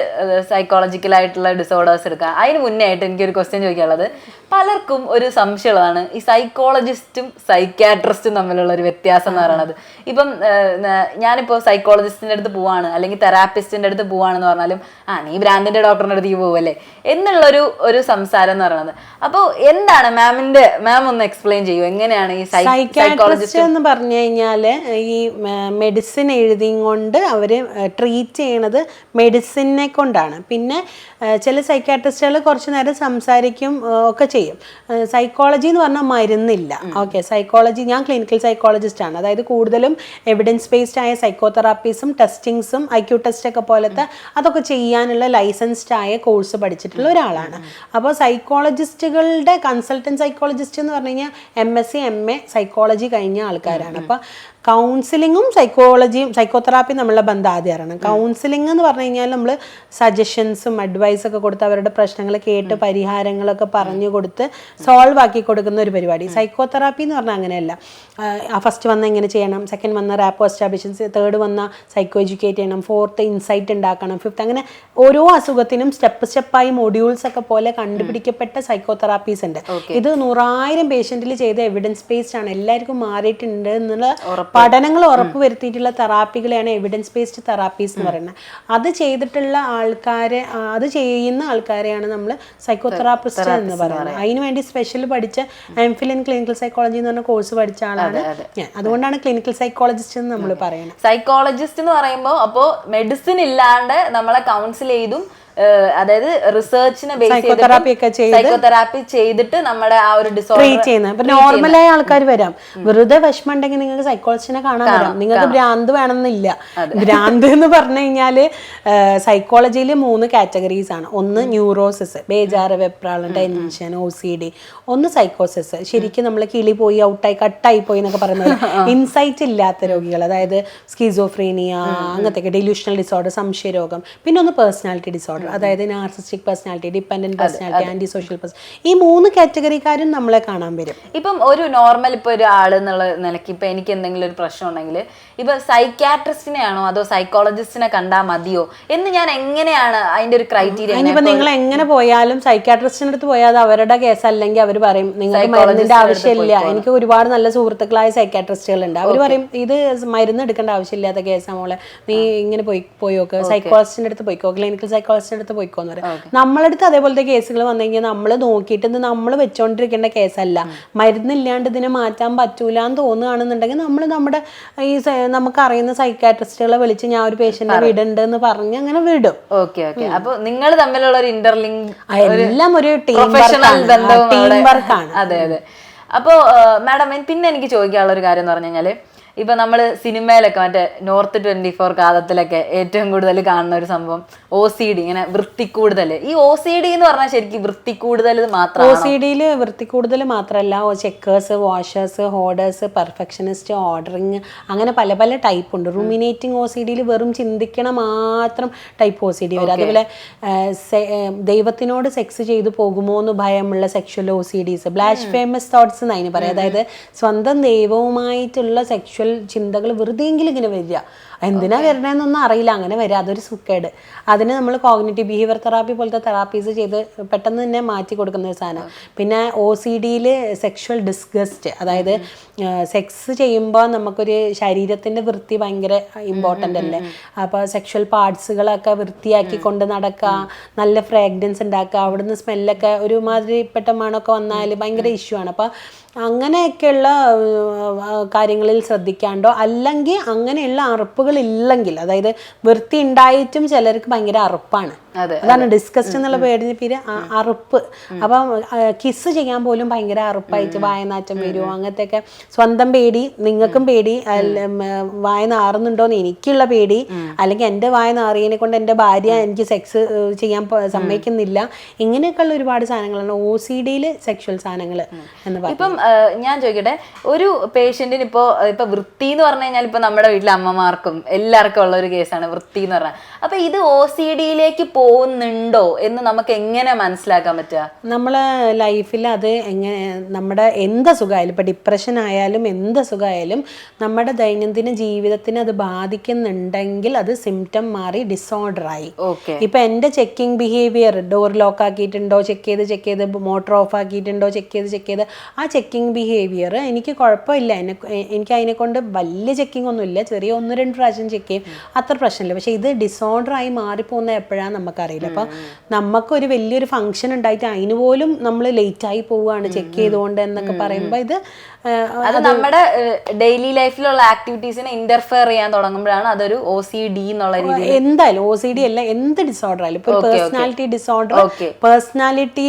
സൈക്കോളജിക്കൽ ആയിട്ടുള്ള ഡിസോർഡേഴ്സ് എടുക്കാം. അതിന് മുന്നേ ആയിട്ട് എനിക്കൊരു ക്വസ്റ്റ്യൻ ചോദിക്കാനുള്ളത്, പലർക്കും ഒരു സംശയമുള്ളതാണ് ഈ സൈക്കോളജിസ്റ്റും സൈക്യാട്രിസ്റ്റും തമ്മിലുള്ള ഒരു വ്യത്യാസം എന്ന് പറയുന്നത്. ഇപ്പം ഞാനിപ്പോൾ സൈക്കോളജിസ്റ്റിന്റെ അടുത്ത് പോവാണ് അല്ലെങ്കിൽ തെറാപ്പിസ്റ്റിന്റെ അടുത്ത് പോവാണെന്ന് പറഞ്ഞാലും നീ ബ്രാൻഡിന്റെ ഡോക്ടറിന്റെ അടുത്തേക്ക് പോവല്ലേ എന്നുള്ളൊരു സംസാരം എന്ന് പറയുന്നത്. അപ്പോൾ എന്താണ് മാം ഒന്ന് എക്സ്പ്ലെയിൻ ചെയ്യൂ, എങ്ങനെയാണ് ഈ സൈക്കോളജിസ്റ്റ് എന്ന് പറഞ്ഞു കഴിഞ്ഞാല് ഈ മെഡിസിൻ എഴുതിയും കൊണ്ട് അവര് ട്രീറ്റ് ചെയ്യണത് മെഡിസിനെ കൊണ്ടാണ്. പിന്നെ ചില സൈക്കാട്രിസ്റ്റുകൾ കുറച്ചു നേരം സംസാരിക്കും ഒക്കെ ചെയ്യും. സൈക്കോളജി എന്ന് പറഞ്ഞാൽ മരുന്നില്ല. ഓക്കെ, സൈക്കോളജി, ഞാൻ ക്ലിനിക്കൽ സൈക്കോളജിസ്റ്റ് ആണ്. അതായത് കൂടുതലും എവിഡൻസ് ബേസ്ഡ് ആയ സൈക്കോതെറാപ്പീസും ടെസ്റ്റിങ്സും IQ ടെസ്റ്റ് ഒക്കെ പോലത്തെ അതൊക്കെ ചെയ്യാനുള്ള ലൈസൻസ്ഡ് ആയ കോഴ്സ് പഠിച്ചിട്ടുള്ള ഒരാളാണ്. അപ്പോൾ സൈക്കോളജിസ്റ്റുകളുടെ നമ്മളുടെ കൺസൾട്ടൻറ്റ് സൈക്കോളജിസ്റ്റ് എന്ന് പറഞ്ഞു കഴിഞ്ഞാൽ MSc MA സൈക്കോളജി കഴിഞ്ഞ ആൾക്കാരാണ്. അപ്പോൾ കൗൺസിലിങ്ങും സൈക്കോളജിയും സൈക്കോതെറാപ്പിയും നമ്മളുടെ ബന്ധം ആദ്യം അറിയണം. കൗൺസിലിംഗ് എന്ന് പറഞ്ഞു കഴിഞ്ഞാൽ നമ്മൾ സജഷൻസും അഡ്വൈസൊക്കെ കൊടുത്ത് അവരുടെ പ്രശ്നങ്ങൾ കേട്ട് പരിഹാരങ്ങളൊക്കെ പറഞ്ഞു കൊടുത്ത് സോൾവ് ആക്കി കൊടുക്കുന്ന ഒരു പരിപാടി. സൈക്കോതെറാപ്പി എന്ന് പറഞ്ഞാൽ അങ്ങനെയല്ല. ഫസ്റ്റ് വന്ന ഇങ്ങനെ ചെയ്യണം, സെക്കൻഡ് വന്ന റാപ്പോ എസ്റ്റാബ്ലിഷൻസ്, തേർഡ് വന്ന സൈക്കോ എഡ്യൂക്കേറ്റ് ചെയ്യണം, ഫോർത്ത് ഇൻസൈറ്റ് ഉണ്ടാക്കണം, ഫിഫ്ത്ത് അങ്ങനെ ഓരോ അസുഖത്തിനും സ്റ്റെപ്പായി മൊഡ്യൂൾസ് ഒക്കെ പോലെ കണ്ടുപിടിക്കപ്പെട്ട സൈക്കോതെറാപ്പീസ് ഉണ്ട്. ഇത് 100,000 പേഷ്യന്റിൽ ചെയ്ത എവിഡൻസ് ബേസ്ഡ് ആണ്. എല്ലാവർക്കും മാറിയിട്ടുണ്ട് എന്നുള്ള പഠനങ്ങൾ ഉറപ്പ് വരുത്തിയിട്ടുള്ള തെറാപ്പികളെയാണ് എവിഡൻസ് ബേസ്ഡ് തെറാപ്പീസ് എന്ന് പറയുന്നത്. അത് ചെയ്തിട്ടുള്ള ആൾക്കാരെ, അത് ചെയ്യുന്ന ആൾക്കാരെയാണ് നമ്മൾ സൈക്കോതെറാപ്പിസ്റ്റ് എന്ന് പറയുന്നത്. അതിനുവേണ്ടി സ്പെഷ്യൽ പഠിച്ച MPhil ഇൻ ക്ലിനിക്കൽ സൈക്കോളജി എന്ന് പറഞ്ഞ കോഴ്സ് പഠിച്ച ആളാണ് ഞാൻ. അതുകൊണ്ടാണ് ക്ലിനിക്കൽ സൈക്കോളജിസ്റ്റ് എന്ന് നമ്മൾ പറയുന്നത്. സൈക്കോളജിസ്റ്റ് എന്ന് പറയുമ്പോൾ അപ്പോൾ മെഡിസിൻ ഇല്ലാണ്ട് നമ്മളെ കൗൺസിൽ ചെയ്തും അതായത് റിസർച്ചിനെ ബേസ് സൈക്കോതെറാപ്പി ചെയ്തിട്ട് നമ്മുടെ ആ ഒരു ട്രീറ്റ് ചെയ്യുന്നത്. ഇപ്പൊ നോർമലായ ആൾക്കാർ വരാം, വെറുതെ വിഷമം ഉണ്ടെങ്കിൽ നിങ്ങൾക്ക് സൈക്കോളജിസ്റ്റിനെ കാണാൻ വരാം. നിങ്ങൾക്ക് ഭ്രാന്ത് വേണമെന്നില്ല. ഭ്രാന്ത് എന്ന് പറഞ്ഞു കഴിഞ്ഞാല് സൈക്കോളജിയിൽ 3 കാറ്റഗറീസ് ആണ്. ഒന്ന് ന്യൂറോസിസ്, ബേജാറ്, വെപ്രാളം, ടെൻഷൻ, OCD. ഒന്ന് സൈക്കോസിസ്, ശരിക്കും നമ്മൾ കിളി പോയി ഔട്ടായി കട്ടായി പോയി എന്നൊക്കെ പറയുന്നത്. ഇൻസൈറ്റ് ഇല്ലാത്ത രോഗികൾ, അതായത് സ്കിസോഫ്രീനിയ അങ്ങനത്തെ ഡെലൂഷണൽ ഡിസോർഡർ, സംശയരോഗം. പിന്നെ ഒന്ന് പേഴ്സണാലിറ്റി ഡിസോർഡർ, അതായത് narcissistic personality, dependent personality, anti social personality. ഈ 3 കാറ്റഗറിക്കാരും നമ്മളെ കാണാൻ വരും. ഇപ്പം ഒരു നോർമൽ ഇപ്പൊ ഒരു ആള് എന്നുള്ള നിലയ്ക്ക് ഇപ്പൊ എനിക്ക് എന്തെങ്കിലും ഒരു പ്രശ്നം ഉണ്ടെങ്കിൽ ഇപ്പൊ സൈക്യാട്രിസ്റ്റിനെ ആണോ അതോ സൈക്കോളജിസ്റ്റിനെ കണ്ടാൽ മതിയോ എന്ന് ഞാൻ എങ്ങനെയാണ് അതിന്റെ ഒരു ക്രൈറ്റീരിയ? ഇനിയിപ്പോ നിങ്ങൾ എങ്ങനെ പോയാലും സൈക്യാട്രിസ്റ്റിന്റെ അടുത്ത് പോയാൽ അവരുടെ കേസ് അല്ലെങ്കിൽ അവർ പറയും നിങ്ങൾക്ക് മരുന്നിന്റെ ആവശ്യമില്ല. എനിക്ക് ഒരുപാട് നല്ല സുഹൃത്തുക്കളായ സൈക്യാട്രിസ്റ്റുകളുണ്ട്. അവർ പറയും ഇത് മരുന്ന് എടുക്കേണ്ട ആവശ്യമില്ലാത്ത കേസാണ് മോളെ, നീ ഇങ്ങനെ പോയിക്കോ, സൈക്കോളജിസ്റ്റിന്റെ അടുത്ത് പോയിക്കോ, ക്ലിനിക്കൽ സൈക്കോളജിസ്റ്റിന്റെ അടുത്ത് പോയിക്കോന്ന് പറയും. നമ്മളടുത്ത് അതേപോലത്തെ കേസുകൾ വന്നു കഴിഞ്ഞാൽ നമ്മൾ നോക്കിയിട്ട് നമ്മൾ വെച്ചോണ്ടിരിക്കേണ്ട കേസല്ല. മരുന്നില്ലാണ്ട് ഇതിനെ മാറ്റാൻ പറ്റൂല എന്ന് തോന്നുകയാണെന്നുണ്ടെങ്കിൽ നമ്മൾ നമ്മുടെ ഈ നമുക്ക് അറിയുന്ന സൈക്കാട്രിസ്റ്റുകളെ വിളിച്ച് ഞാൻ ഒരു പേഷ്യന്റിനെ വിടുന്നുണ്ട് എന്ന് പറഞ്ഞ് അങ്ങനെ വിടും. അപ്പൊ നിങ്ങൾ തമ്മിലുള്ള ഒരു ഇന്റർലിങ്ക് എല്ലാം ഒരു ടീം വർക്കാണ്. അതെ അതെ. അപ്പോ മാഡം പിന്നെ എനിക്ക് ചോദിക്കാനുള്ള ഒരു കാര്യം എന്ന് പറഞ്ഞു കഴിഞ്ഞാല് ഇപ്പൊ നമ്മള് സിനിമയിലൊക്കെ മറ്റേ North 24 കാലത്തിലൊക്കെ ഏറ്റവും കൂടുതൽ കാണുന്ന ഒരു സംഭവം OCD, ഇങ്ങനെ വൃത്തി കൂടുതൽ. ഈ OCD എന്ന് പറഞ്ഞാൽ ശരിക്കും വൃത്തി കൂടുതൽ മാത്രം. OCDയിൽ വൃത്തി കൂടുതൽ മാത്രമല്ല, ചെക്കേഴ്സ്, വാഷേഴ്സ്, ഹോർഡേഴ്സ്, പെർഫെക്ഷനിസ്റ്റ്, ഓർഡറിങ്, അങ്ങനെ പല പല ടൈപ്പ് ഉണ്ട്. റുമിനേറ്റിംഗ് OCDയിൽ വെറും ചിന്തിക്കണ മാത്രം ടൈപ്പ് OCD വരും. അതുപോലെ ദൈവത്തിനോട് സെക്സ് ചെയ്തു പോകുമോ എന്ന് ഭയമുള്ള സെക്ഷൽ OCDs, ബ്ലാസ്ഫേമസ് തോട്ട്സ് എന്ന് അതിന് പറയാം. അതായത് സ്വന്തം ദൈവവുമായിട്ടുള്ള സെക്ഷൽ ചിന്തകൾ വെറുതെയെങ്കിലും ഇങ്ങനെ വരിക. എന്തിനാ വരണേന്നൊന്നും അറിയില്ല, അങ്ങനെ വരിക. അതൊരു സുഖേട്. അതിന് നമ്മൾ കോഗ്നിറ്റീവ് ബിഹേവിയർ തെറാപ്പി പോലത്തെ തെറാപ്പീസ് ചെയ്ത് പെട്ടെന്ന് തന്നെ മാറ്റി കൊടുക്കുന്ന ഒരു സാധനം. പിന്നെ OCDയിൽ സെക്ഷൽ ഡിസ്ഗസ്റ്റ്, അതായത് സെക്സ് ചെയ്യുമ്പോൾ നമുക്കൊരു ശരീരത്തിൻ്റെ വൃത്തി ഭയങ്കര ഇമ്പോർട്ടൻ്റ് അല്ലേ. അപ്പോൾ സെക്ഷൽ പാർട്സുകളൊക്കെ വൃത്തിയാക്കി കൊണ്ട് നടക്കുക, നല്ല ഫ്രാഗ്രൻസ് ഉണ്ടാക്കുക, അവിടുന്ന് സ്മെല്ലൊക്കെ ഒരുമാതിരിപ്പെട്ട മണമൊക്കെ വന്നാൽ ഭയങ്കര ഇഷ്യൂ ആണ്. അപ്പോൾ അങ്ങനെയൊക്കെയുള്ള കാര്യങ്ങളിൽ ശ്രദ്ധിക്കാണ്ടോ, അല്ലെങ്കിൽ അങ്ങനെയുള്ള അറുപ്പുകൾ ഇല്ലെങ്കിൽ, അതായത് വൃത്തി ഉണ്ടായിട്ടും ചിലർക്ക് ഭയങ്കര അറുപ്പാണ്, അതാണ് ഡിസ്കസ്റ്റ് എന്നുള്ള പേര് അറുപ്പ്. അപ്പം കിസ് ചെയ്യാൻ പോലും ഭയങ്കര അറുപ്പായിട്ട് വായനാറ്റം വരുമോ, അങ്ങനത്തെയൊക്കെ സ്വന്തം പേടി, നിങ്ങൾക്കും പേടി, വായ നാറുന്നുണ്ടോന്ന് എനിക്കുള്ള പേടി, അല്ലെങ്കിൽ എൻ്റെ വായ നാറിയതിനെ കൊണ്ട് എൻ്റെ ഭാര്യ എനിക്ക് സെക്സ് ചെയ്യാൻ സമ്മതിക്കുന്നില്ല, ഇങ്ങനെയൊക്കെയുള്ള ഒരുപാട് സാധനങ്ങളാണ് OCDയിൽ സെക്ഷൽ സാധനങ്ങൾ എന്ന് പറയുന്നത്. ഇപ്പം ഞാൻ ചോദിക്കട്ടെ, ഒരു പേഷ്യന്റിന് ഇപ്പൊ വൃത്തി എന്ന് പറഞ്ഞു കഴിഞ്ഞാൽ ഇപ്പൊ നമ്മുടെ വീട്ടിലെ അമ്മമാർക്കും എല്ലാവർക്കും ഉള്ള ഒരു കേസാണ് വൃത്തി എന്ന് പറഞ്ഞാൽ. അപ്പൊ ഇത് OCDയിലേക്ക് പോകുന്നുണ്ടോ എന്ന് നമുക്ക് എങ്ങനെ മനസ്സിലാക്കാൻ പറ്റുക? നമ്മളെ ലൈഫിൽ അത് എങ്ങനെ, നമ്മുടെ എന്ത് സുഖമായാലും, ഇപ്പൊ ഡിപ്രഷൻ ആയാലും എന്ത് സുഖമായാലും നമ്മുടെ ദൈനംദിന ജീവിതത്തിന് അത് ബാധിക്കുന്നുണ്ടെങ്കിൽ അത് സിംറ്റം മാറി ഡിസോർഡറായി. ഇപ്പൊ എൻ്റെ ചെക്കിങ് ബിഹേവിയർ, ഡോർ ലോക്ക് ആക്കിയിട്ടുണ്ടോ ചെക്ക് ചെയ്ത്, മോട്ടോർ ഓഫ് ആക്കിയിട്ടുണ്ടോ ചെക്ക് ചെയ്ത്, ആ ചെക്കിങ് ബിഹേവിയർ എനിക്ക് കുഴപ്പമില്ല, എനിക്ക് അതിനെ കൊണ്ട് വലിയ ചെക്കിംഗ് ഒന്നുമില്ല, ചെറിയ 1-2 പ്രാവശ്യം ചെക്ക് ചെയ്യും, അത്ര പ്രശ്നമില്ല. പക്ഷെ ഇത് ഡിസോർഡറായി മാറിപ്പോകുന്ന എപ്പോഴാണ് നമുക്കറിയില്ല. അപ്പം നമുക്കൊരു വലിയൊരു ഫംഗ്ഷൻ ഉണ്ടായിട്ട് അതിന് പോലും നമ്മൾ ലേറ്റായി പോവുകയാണ് ചെക്ക് ചെയ്തുകൊണ്ട് എന്നൊക്കെ പറയുമ്പോൾ ഇത് അത് നമ്മുടെ ഡെയിലി ലൈഫിലുള്ള ആക്ടിവിറ്റീസിനെ ഇന്റർഫിയർ ചെയ്യാൻ തുടങ്ങുമ്പോഴാണ് അതൊരു OCD എന്നുള്ള രീതിയിൽ. എന്തായാലും OCD അല്ല, എന്ത് ഡിസോർഡർ ആയാലും, ഇപ്പൊ പേഴ്സണാലിറ്റി ഡിസോർഡർ, പേഴ്സണാലിറ്റി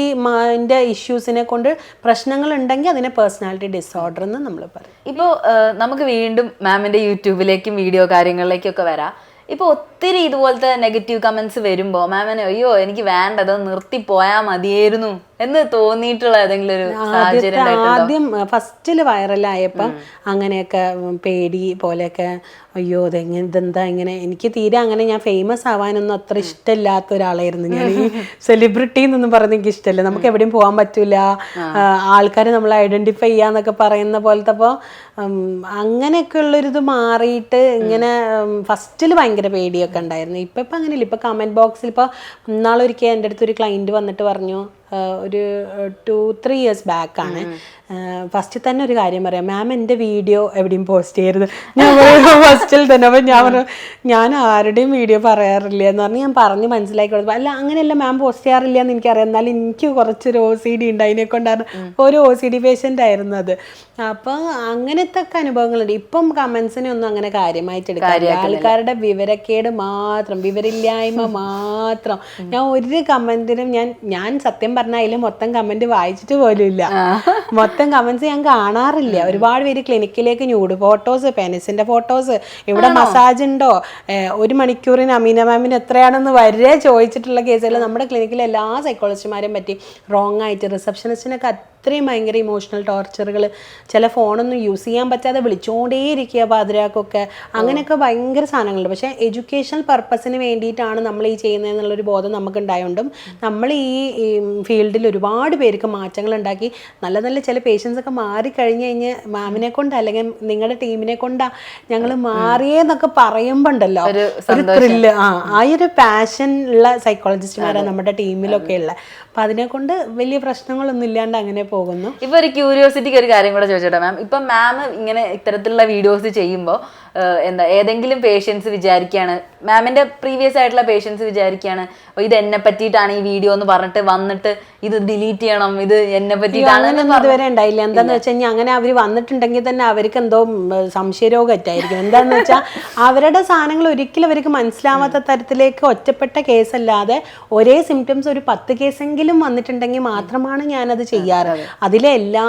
ഇഷ്യൂസിനെ കൊണ്ട് പ്രശ്നങ്ങൾ ഉണ്ടെങ്കിൽ അതിനെ പേഴ്സണാലിറ്റി ഡിസോർഡർ എന്ന് നമ്മൾ പറയും. ഇപ്പോൾ നമുക്ക് വീണ്ടും മാമിന്റെ യൂട്യൂബിലേക്കും വീഡിയോ കാര്യങ്ങളിലേക്കും ഒക്കെ വരാം. ഇപ്പോൾ ഒത്തിരി ഇതുപോലത്തെ നെഗറ്റീവ് കമന്റ്സ് വരുമ്പോ മാമിന് അയ്യോ എനിക്ക് വേണ്ടത് നിർത്തി പോയാ മതിയായിരുന്നു എന്ന് തോന്നിയിട്ടുള്ള ഏതെങ്കിലും ഒരു സാഹചര്യം ആദ്യം ഫസ്റ്റിൽ വൈറലായപ്പം അങ്ങനെയൊക്കെ പേടി പോലെയൊക്കെ അയ്യോ ഇതെന്താ ഇങ്ങനെ എനിക്ക് തീരെ അങ്ങനെ ഞാൻ ഫേമസ് ആവാനൊന്നും അത്ര ഇഷ്ടമില്ലാത്ത ഒരാളായിരുന്നു ഞാൻ ഈ സെലിബ്രിറ്റി എന്നൊന്നും പറഞ്ഞ് എനിക്ക് ഇഷ്ടമല്ല നമുക്ക് എവിടെയും പോകാൻ പറ്റൂല ആൾക്കാർ നമ്മളെ ഐഡന്റിഫൈ ചെയ്യാന്നൊക്കെ പറയുന്ന പോലത്തെ അപ്പോൾ അങ്ങനെയൊക്കെ ഉള്ളൊരിത് മാറിയിട്ട് ഇങ്ങനെ ഫസ്റ്റിൽ ഭയങ്കര പേടിയൊക്കെ ഉണ്ടായിരുന്നു ഇപ്പം അങ്ങനെയില്ല ഇപ്പം കമൻറ്റ് ബോക്സിൽ ഇപ്പോൾ ഇന്നാളൊരിക്കൽ എൻ്റെ അടുത്തൊരു ക്ലൈൻറ്റ് വന്നിട്ട് പറഞ്ഞു ഒരു 2-3 ഇയേഴ്സ് ബാക്കാണ് ഫസ്റ്റിൽ തന്നെ ഒരു കാര്യം പറയാം മാം എൻ്റെ വീഡിയോ എവിടെയും പോസ്റ്റ് ചെയ്യരുത് ഞാൻ ഫസ്റ്റിൽ തന്നെ അപ്പം ഞാൻ പറഞ്ഞു ഞാൻ ആരുടെയും വീഡിയോ പറയാറില്ല എന്ന് പറഞ്ഞ് ഞാൻ പറഞ്ഞ് മനസ്സിലാക്കി കൊടുത്തു അല്ല അങ്ങനെയല്ല മാം പോസ്റ്റ് ചെയ്യാറില്ല എന്ന് എനിക്കറിയാം എന്നാലും എനിക്ക് കുറച്ചൊരു OCD ഉണ്ട് അതിനെ കൊണ്ടായിരുന്നു ഒരു OCD പേഷ്യൻ്റ് ആയിരുന്നു അത് അപ്പോൾ അങ്ങനത്തെ ഒക്കെ അനുഭവങ്ങളുണ്ട് ഇപ്പം കമൻസിനെ ഒന്നും അങ്ങനെ കാര്യമായിട്ട് എടുക്കാറില്ല ആൾക്കാരുടെ വിവരക്കേട് മാത്രം വിവരമില്ലായ്മ മാത്രം ഞാൻ ഒരു കമൻറ്റിനും ഞാൻ സത്യം പറഞ്ഞാൽ അതിൽ മൊത്തം കമൻറ്റ് വായിച്ചിട്ട് പോലും ഇല്ല മൊത്തം കമന്റ്സ് ഞാൻ കാണാറില്ല ഒരുപാട് പേര് ക്ലിനിക്കിലേക്ക് ന്യൂഡ് ഫോട്ടോസ് പെനിസിന്റെ ഫോട്ടോസ് ഇവിടെ മസാജ് ഉണ്ടോ 1 മണിക്കൂറിന് അമീന മാമിന് എത്രയാണെന്ന് വരെ ചോദിച്ചിട്ടുള്ള കേസുകൾ നമ്മുടെ ക്ലിനിക്കിലെ എല്ലാ സൈക്കോളജിസ്റ്റുമാരെയും പറ്റി റോങ് ആയിട്ട് റിസപ്ഷനിസ്റ്റിനൊക്കെ അത്രയും ഭയങ്കര ഇമോഷണൽ ടോർച്ചറുകൾ ചില ഫോണൊന്നും യൂസ് ചെയ്യാൻ പറ്റാതെ വിളിച്ചുകൊണ്ടേയിരിക്കുക പാതിരാക്കൊക്കെ അങ്ങനെയൊക്കെ ഭയങ്കര സാധനങ്ങളുണ്ട് പക്ഷേ എഡ്യൂക്കേഷണൽ പർപ്പസിന് വേണ്ടിയിട്ടാണ് നമ്മൾ ഈ ചെയ്യുന്നതെന്നുള്ളൊരു ബോധം നമുക്ക് ഉണ്ടായതുകൊണ്ടും നമ്മൾ ഈ ഫീൽഡിൽ ഒരുപാട് പേർക്ക് മാറ്റങ്ങൾ ഉണ്ടാക്കി നല്ല നല്ല ചില പേഷ്യൻസ് ഒക്കെ മാറിക്കഴിഞ്ഞ് കഴിഞ്ഞ് മാമിനെ കൊണ്ട് അല്ലെങ്കിൽ നിങ്ങളുടെ ടീമിനെ കൊണ്ടാ ഞങ്ങൾ മാറിയെന്നൊക്കെ പറയുമ്പോൾ ഉണ്ടല്ലോ ഒരു ത്രില്ല് ആ ഒരു പാഷൻ ഉള്ള സൈക്കോളജിസ്റ്റുമാരാണ് നമ്മുടെ ടീമിലൊക്കെ ഉള്ളത് അപ്പം അതിനെ കൊണ്ട് വലിയ പ്രശ്നങ്ങളൊന്നും ഇല്ലാണ്ട് അങ്ങനെ പോകുന്നു. ഇപ്പൊ ഒരു ക്യൂരിയോസിറ്റിക്ക് ഒരു കാര്യം കൂടെ ചോദിച്ചോട്ടെ മാം, ഇപ്പൊ മാം ഇങ്ങനെ ഇത്തരത്തിലുള്ള വീഡിയോസ് ചെയ്യുമ്പോൾ എന്താ ഏതെങ്കിലും പേഷ്യൻസ് വിചാരിക്കുകയാണ്, മാമിന്റെ പ്രീവിയസ് ആയിട്ടുള്ള പേഷ്യൻസ് വിചാരിക്കുകയാണ് ഇത് എന്നെ പറ്റിയിട്ടാണ് ഈ വീഡിയോ എന്ന് പറഞ്ഞിട്ട് വന്നിട്ട് ഇത് ഡിലീറ്റ് ചെയ്യണം, ഇത് എന്നെ പറ്റിയിട്ടാണ് ഇതുവരെ ഉണ്ടായില്ല. എന്താന്ന് വെച്ച് കഴിഞ്ഞാൽ അങ്ങനെ അവർ വന്നിട്ടുണ്ടെങ്കിൽ തന്നെ അവർക്ക് എന്തോ സംശയരോഗമായിട്ടായിരിക്കും. എന്താന്ന് വെച്ചാൽ അവരുടെ സാധനങ്ങൾ ഒരിക്കലും അവർക്ക് മനസ്സിലാവാത്ത തരത്തിലേക്ക് ഒറ്റപ്പെട്ട കേസല്ലാതെ ഒരേ സിംറ്റംസ് ഒരു 10 കേസെങ്കിലും വന്നിട്ടുണ്ടെങ്കിൽ മാത്രമാണ് ഞാനത് ചെയ്യാറ്. അതിലെ എല്ലാ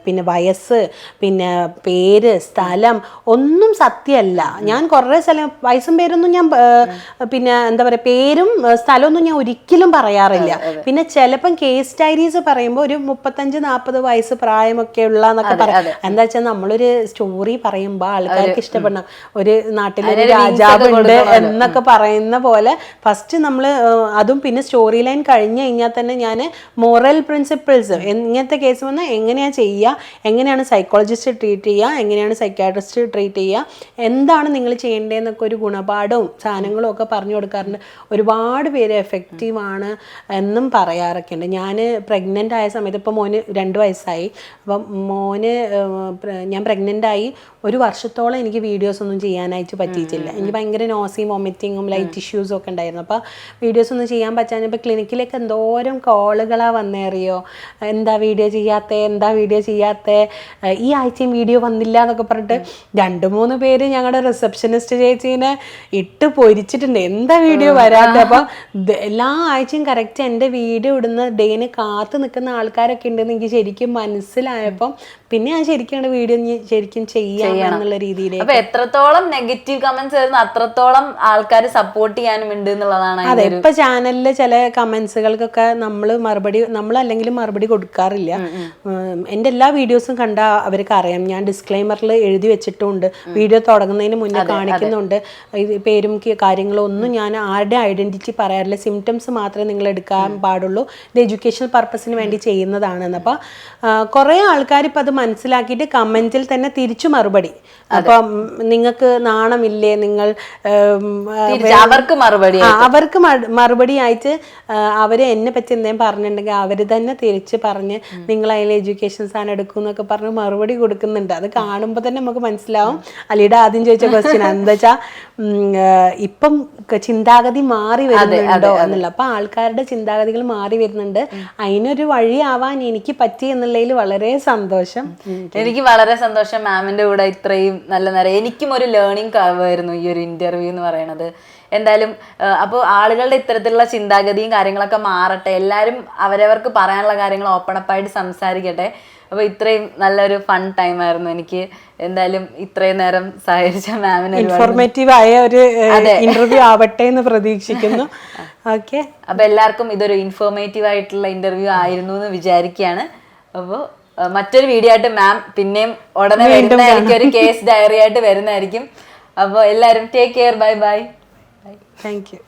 പിന്നെ വയസ്സ്, പിന്നെ പേര്, സ്ഥലം ഒന്നും സത്യമല്ല. ഞാൻ കുറേ സ്ഥലം വയസ്സും പേരൊന്നും ഞാൻ പിന്നെ എന്താ പറയുക പേരും സ്ഥലമൊന്നും ഞാൻ ഒരിക്കലും പറയാറില്ല. പിന്നെ ചിലപ്പം കേസ് ഡയറീസ് പറയുമ്പോൾ ഒരു 35-40 വയസ്സ് പ്രായമൊക്കെ ഉള്ള എന്നൊക്കെ പറയാം. എന്താ വെച്ചാൽ നമ്മളൊരു സ്റ്റോറി പറയുമ്പോൾ ആൾക്കാർക്ക് ഇഷ്ടപ്പെടണം. ഒരു നാട്ടിലൊരു രാജാവുണ്ട് എന്നൊക്കെ പറയുന്ന പോലെ ഫസ്റ്റ് നമ്മൾ അതും പിന്നെ സ്റ്റോറി ലൈൻ കഴിഞ്ഞ് കഴിഞ്ഞാൽ തന്നെ ഞാൻ മോറൽ പ്രിൻസിപ്പിൾസ് ഇങ്ങനത്തെ കേസ് വന്നാൽ എങ്ങനെയാണ് ചെയ്യുക, എങ്ങനെയാണ് സൈക്കോളജിസ്റ്റ് ട്രീറ്റ് ചെയ്യുക, എങ്ങനെയാണ് സൈക്യാട്രിസ്റ്റ് ട്രീറ്റ് ചെയ്യുക, എന്താണ് നിങ്ങൾ ചെയ്യേണ്ടതെന്നൊക്കെ ഒരു ഗുണപാഠവും സാധനങ്ങളും ഒക്കെ പറഞ്ഞു കൊടുക്കാറുണ്ട്. ഒരുപാട് പേര് എഫക്റ്റീവാണ് എന്നും പറയാറൊക്കെ ഉണ്ട്. ഞാൻ പ്രഗ്നൻ്റ് ആയ സമയത്ത് ഇപ്പോൾ മോന് 2 വയസ്സായി. അപ്പം മോന് ഞാൻ പ്രഗ്നൻ്റായി 1 വർഷത്തോളം എനിക്ക് വീഡിയോസ് ഒന്നും ചെയ്യാനായിട്ട് പറ്റിയിട്ടില്ല. എനിക്ക് ഭയങ്കര നോസിയും വൊമിറ്റിങ്ങും ലൈറ്റ് ഇഷ്യൂസും ഒക്കെ ഉണ്ടായിരുന്നു. അപ്പോൾ വീഡിയോസ് ഒന്നും ചെയ്യാൻ പറ്റാഞ്ഞപ്പോൾ ക്ലിനിക്കിലേക്ക് എന്തോരം കോളുകളാണ് വന്നേറിയോ, എന്താ വീഡിയോ ചെയ്യാത്ത ഈ ആഴ്ചയും വീഡിയോ വന്നില്ല എന്നൊക്കെ പറഞ്ഞിട്ട് 2-3 പേര് ഞങ്ങളുടെ റിസപ്ഷനിസ്റ്റ് ചേച്ചീനെ ഇട്ട് പൊരിച്ചിട്ടുണ്ട്, എന്താ വീഡിയോ വരാത്ത. അപ്പോൾ എല്ലാ ആഴ്ചയും കറക്റ്റ് എൻ്റെ വീഡിയോ ഇടുന്ന ഡേന് കാത്തു നിൽക്കുന്ന ആൾക്കാരൊക്കെ ഉണ്ടെന്ന് എനിക്ക് ശരിക്കും മനസ്സിലായപ്പം പിന്നെ ഞാൻ ശരിക്കും വീഡിയോ ശരിക്കും ചെയ്യാം എന്നുള്ള രീതിയിലേക്ക്. അപ്പൊ എത്രത്തോളം നെഗറ്റീവ് കമന്റ്സ് വരുന്നു അത്രത്തോളം ആൾക്കാർ സപ്പോർട്ട് ചെയ്യാനും ഉണ്ട് എന്നുള്ളതാണ്. അതെ, ഇപ്പൊ ചാനലില് ചില കമന്റ്സുകൾക്കൊക്കെ നമ്മളല്ലെങ്കിലും മറുപടി കൊടുക്കാറില്ല. എൻ്റെ എല്ലാ വീഡിയോസും കണ്ടാൽ അവർക്ക് അറിയാം. ഞാൻ ഡിസ്ക്ലൈമറിൽ എഴുതി വെച്ചിട്ടുണ്ട്, വീഡിയോ തുടങ്ങുന്നതിന് മുന്നേ കാണിക്കുന്നുണ്ട്. പേരും കാര്യങ്ങളും ഒന്നും ഞാൻ ആരുടെ ഐഡന്റിറ്റി പറയാറില്ല. സിംറ്റംസ് മാത്രമേ നിങ്ങൾ എടുക്കാൻ പാടുള്ളൂ, ഇത് എഡ്യൂക്കേഷണൽ പർപ്പസിന് വേണ്ടി ചെയ്യുന്നതാണെന്ന്. അപ്പോൾ കുറേ ആൾക്കാർ ഇപ്പം അത് മനസ്സിലാക്കിയിട്ട് കമന്റിൽ തന്നെ തിരിച്ചു മറുപടി. അപ്പം നിങ്ങൾക്ക് നാണമില്ലേ, നിങ്ങൾ അവർക്ക് മറുപടി ആയിട്ട് അവർ എന്നെ പറ്റി എന്തെങ്കിലും പറഞ്ഞിട്ടുണ്ടെങ്കിൽ അവർ തന്നെ തിരിച്ച് പറഞ്ഞ് നിങ്ങൾ അതിൽ എഡ്യൂക്കേഷൻ സാധനം എടുക്കും എന്നൊക്കെ പറഞ്ഞ് മറുപടി കൊടുക്കുന്നുണ്ട്. അത് കാണുമ്പോൾ തന്നെ നമുക്ക് മനസ്സിലാവും. അലിയുടെ ആദ്യം ചോദിച്ച ക്വസ്റ്റ്യൻ എന്താ വെച്ചാൽ ഇപ്പം ചിന്താഗതി മാറി വരുന്നുണ്ടോ എന്നുള്ള. അപ്പം ആൾക്കാരുടെ ചിന്താഗതികൾ മാറി വരുന്നുണ്ട്. അതിനൊരു വഴിയാവാൻ എനിക്ക് പറ്റി എന്നുള്ളതിൽ വളരെ സന്തോഷം. എനിക്ക് വളരെ സന്തോഷം മാമിന്റെ കൂടെ ഇത്രയും നല്ല നേരം. എനിക്കും ഒരു ലേണിംഗ് ആയിരുന്നു ഈ ഒരു ഇന്റർവ്യൂ എന്ന് പറയുന്നത്. എന്തായാലും അപ്പോൾ ആളുകളുടെ ഇത്തരത്തിലുള്ള ചിന്താഗതിയും കാര്യങ്ങളൊക്കെ മാറട്ടെ, എല്ലാവരും അവരവർക്ക് പറയാനുള്ള കാര്യങ്ങൾ ഓപ്പൺ അപ്പായിട്ട് സംസാരിക്കട്ടെ. അപ്പോൾ ഇത്രയും നല്ലൊരു ഫൺ ടൈം ആയിരുന്നു എനിക്ക്. എന്തായാലും ഇത്രയും നേരം സഹകരിച്ച മാമിന് ഇൻഫോർമേറ്റീവ് ആയ ഒരു ഇന്റർവ്യൂ ആവട്ടെ എന്ന് പ്രതീക്ഷിക്കുന്നു. ഓക്കെ, അപ്പൊ എല്ലാവർക്കും ഇതൊരു ഇൻഫോർമേറ്റീവ് ആയിട്ടുള്ള ഇന്റർവ്യൂ ആയിരുന്നു എന്ന് വിചാരിക്കുകയാണ്. അപ്പോൾ മറ്റൊരു വീഡിയോ ആയിട്ട് മാം പിന്നെയും ഉടനെ വരുന്നതായിരിക്കും, ഒരു കേസ് ഡയറി ആയിട്ട് വരുന്നതായിരിക്കും. അപ്പോൾ എല്ലാവരും take care, bye bye. Thank you.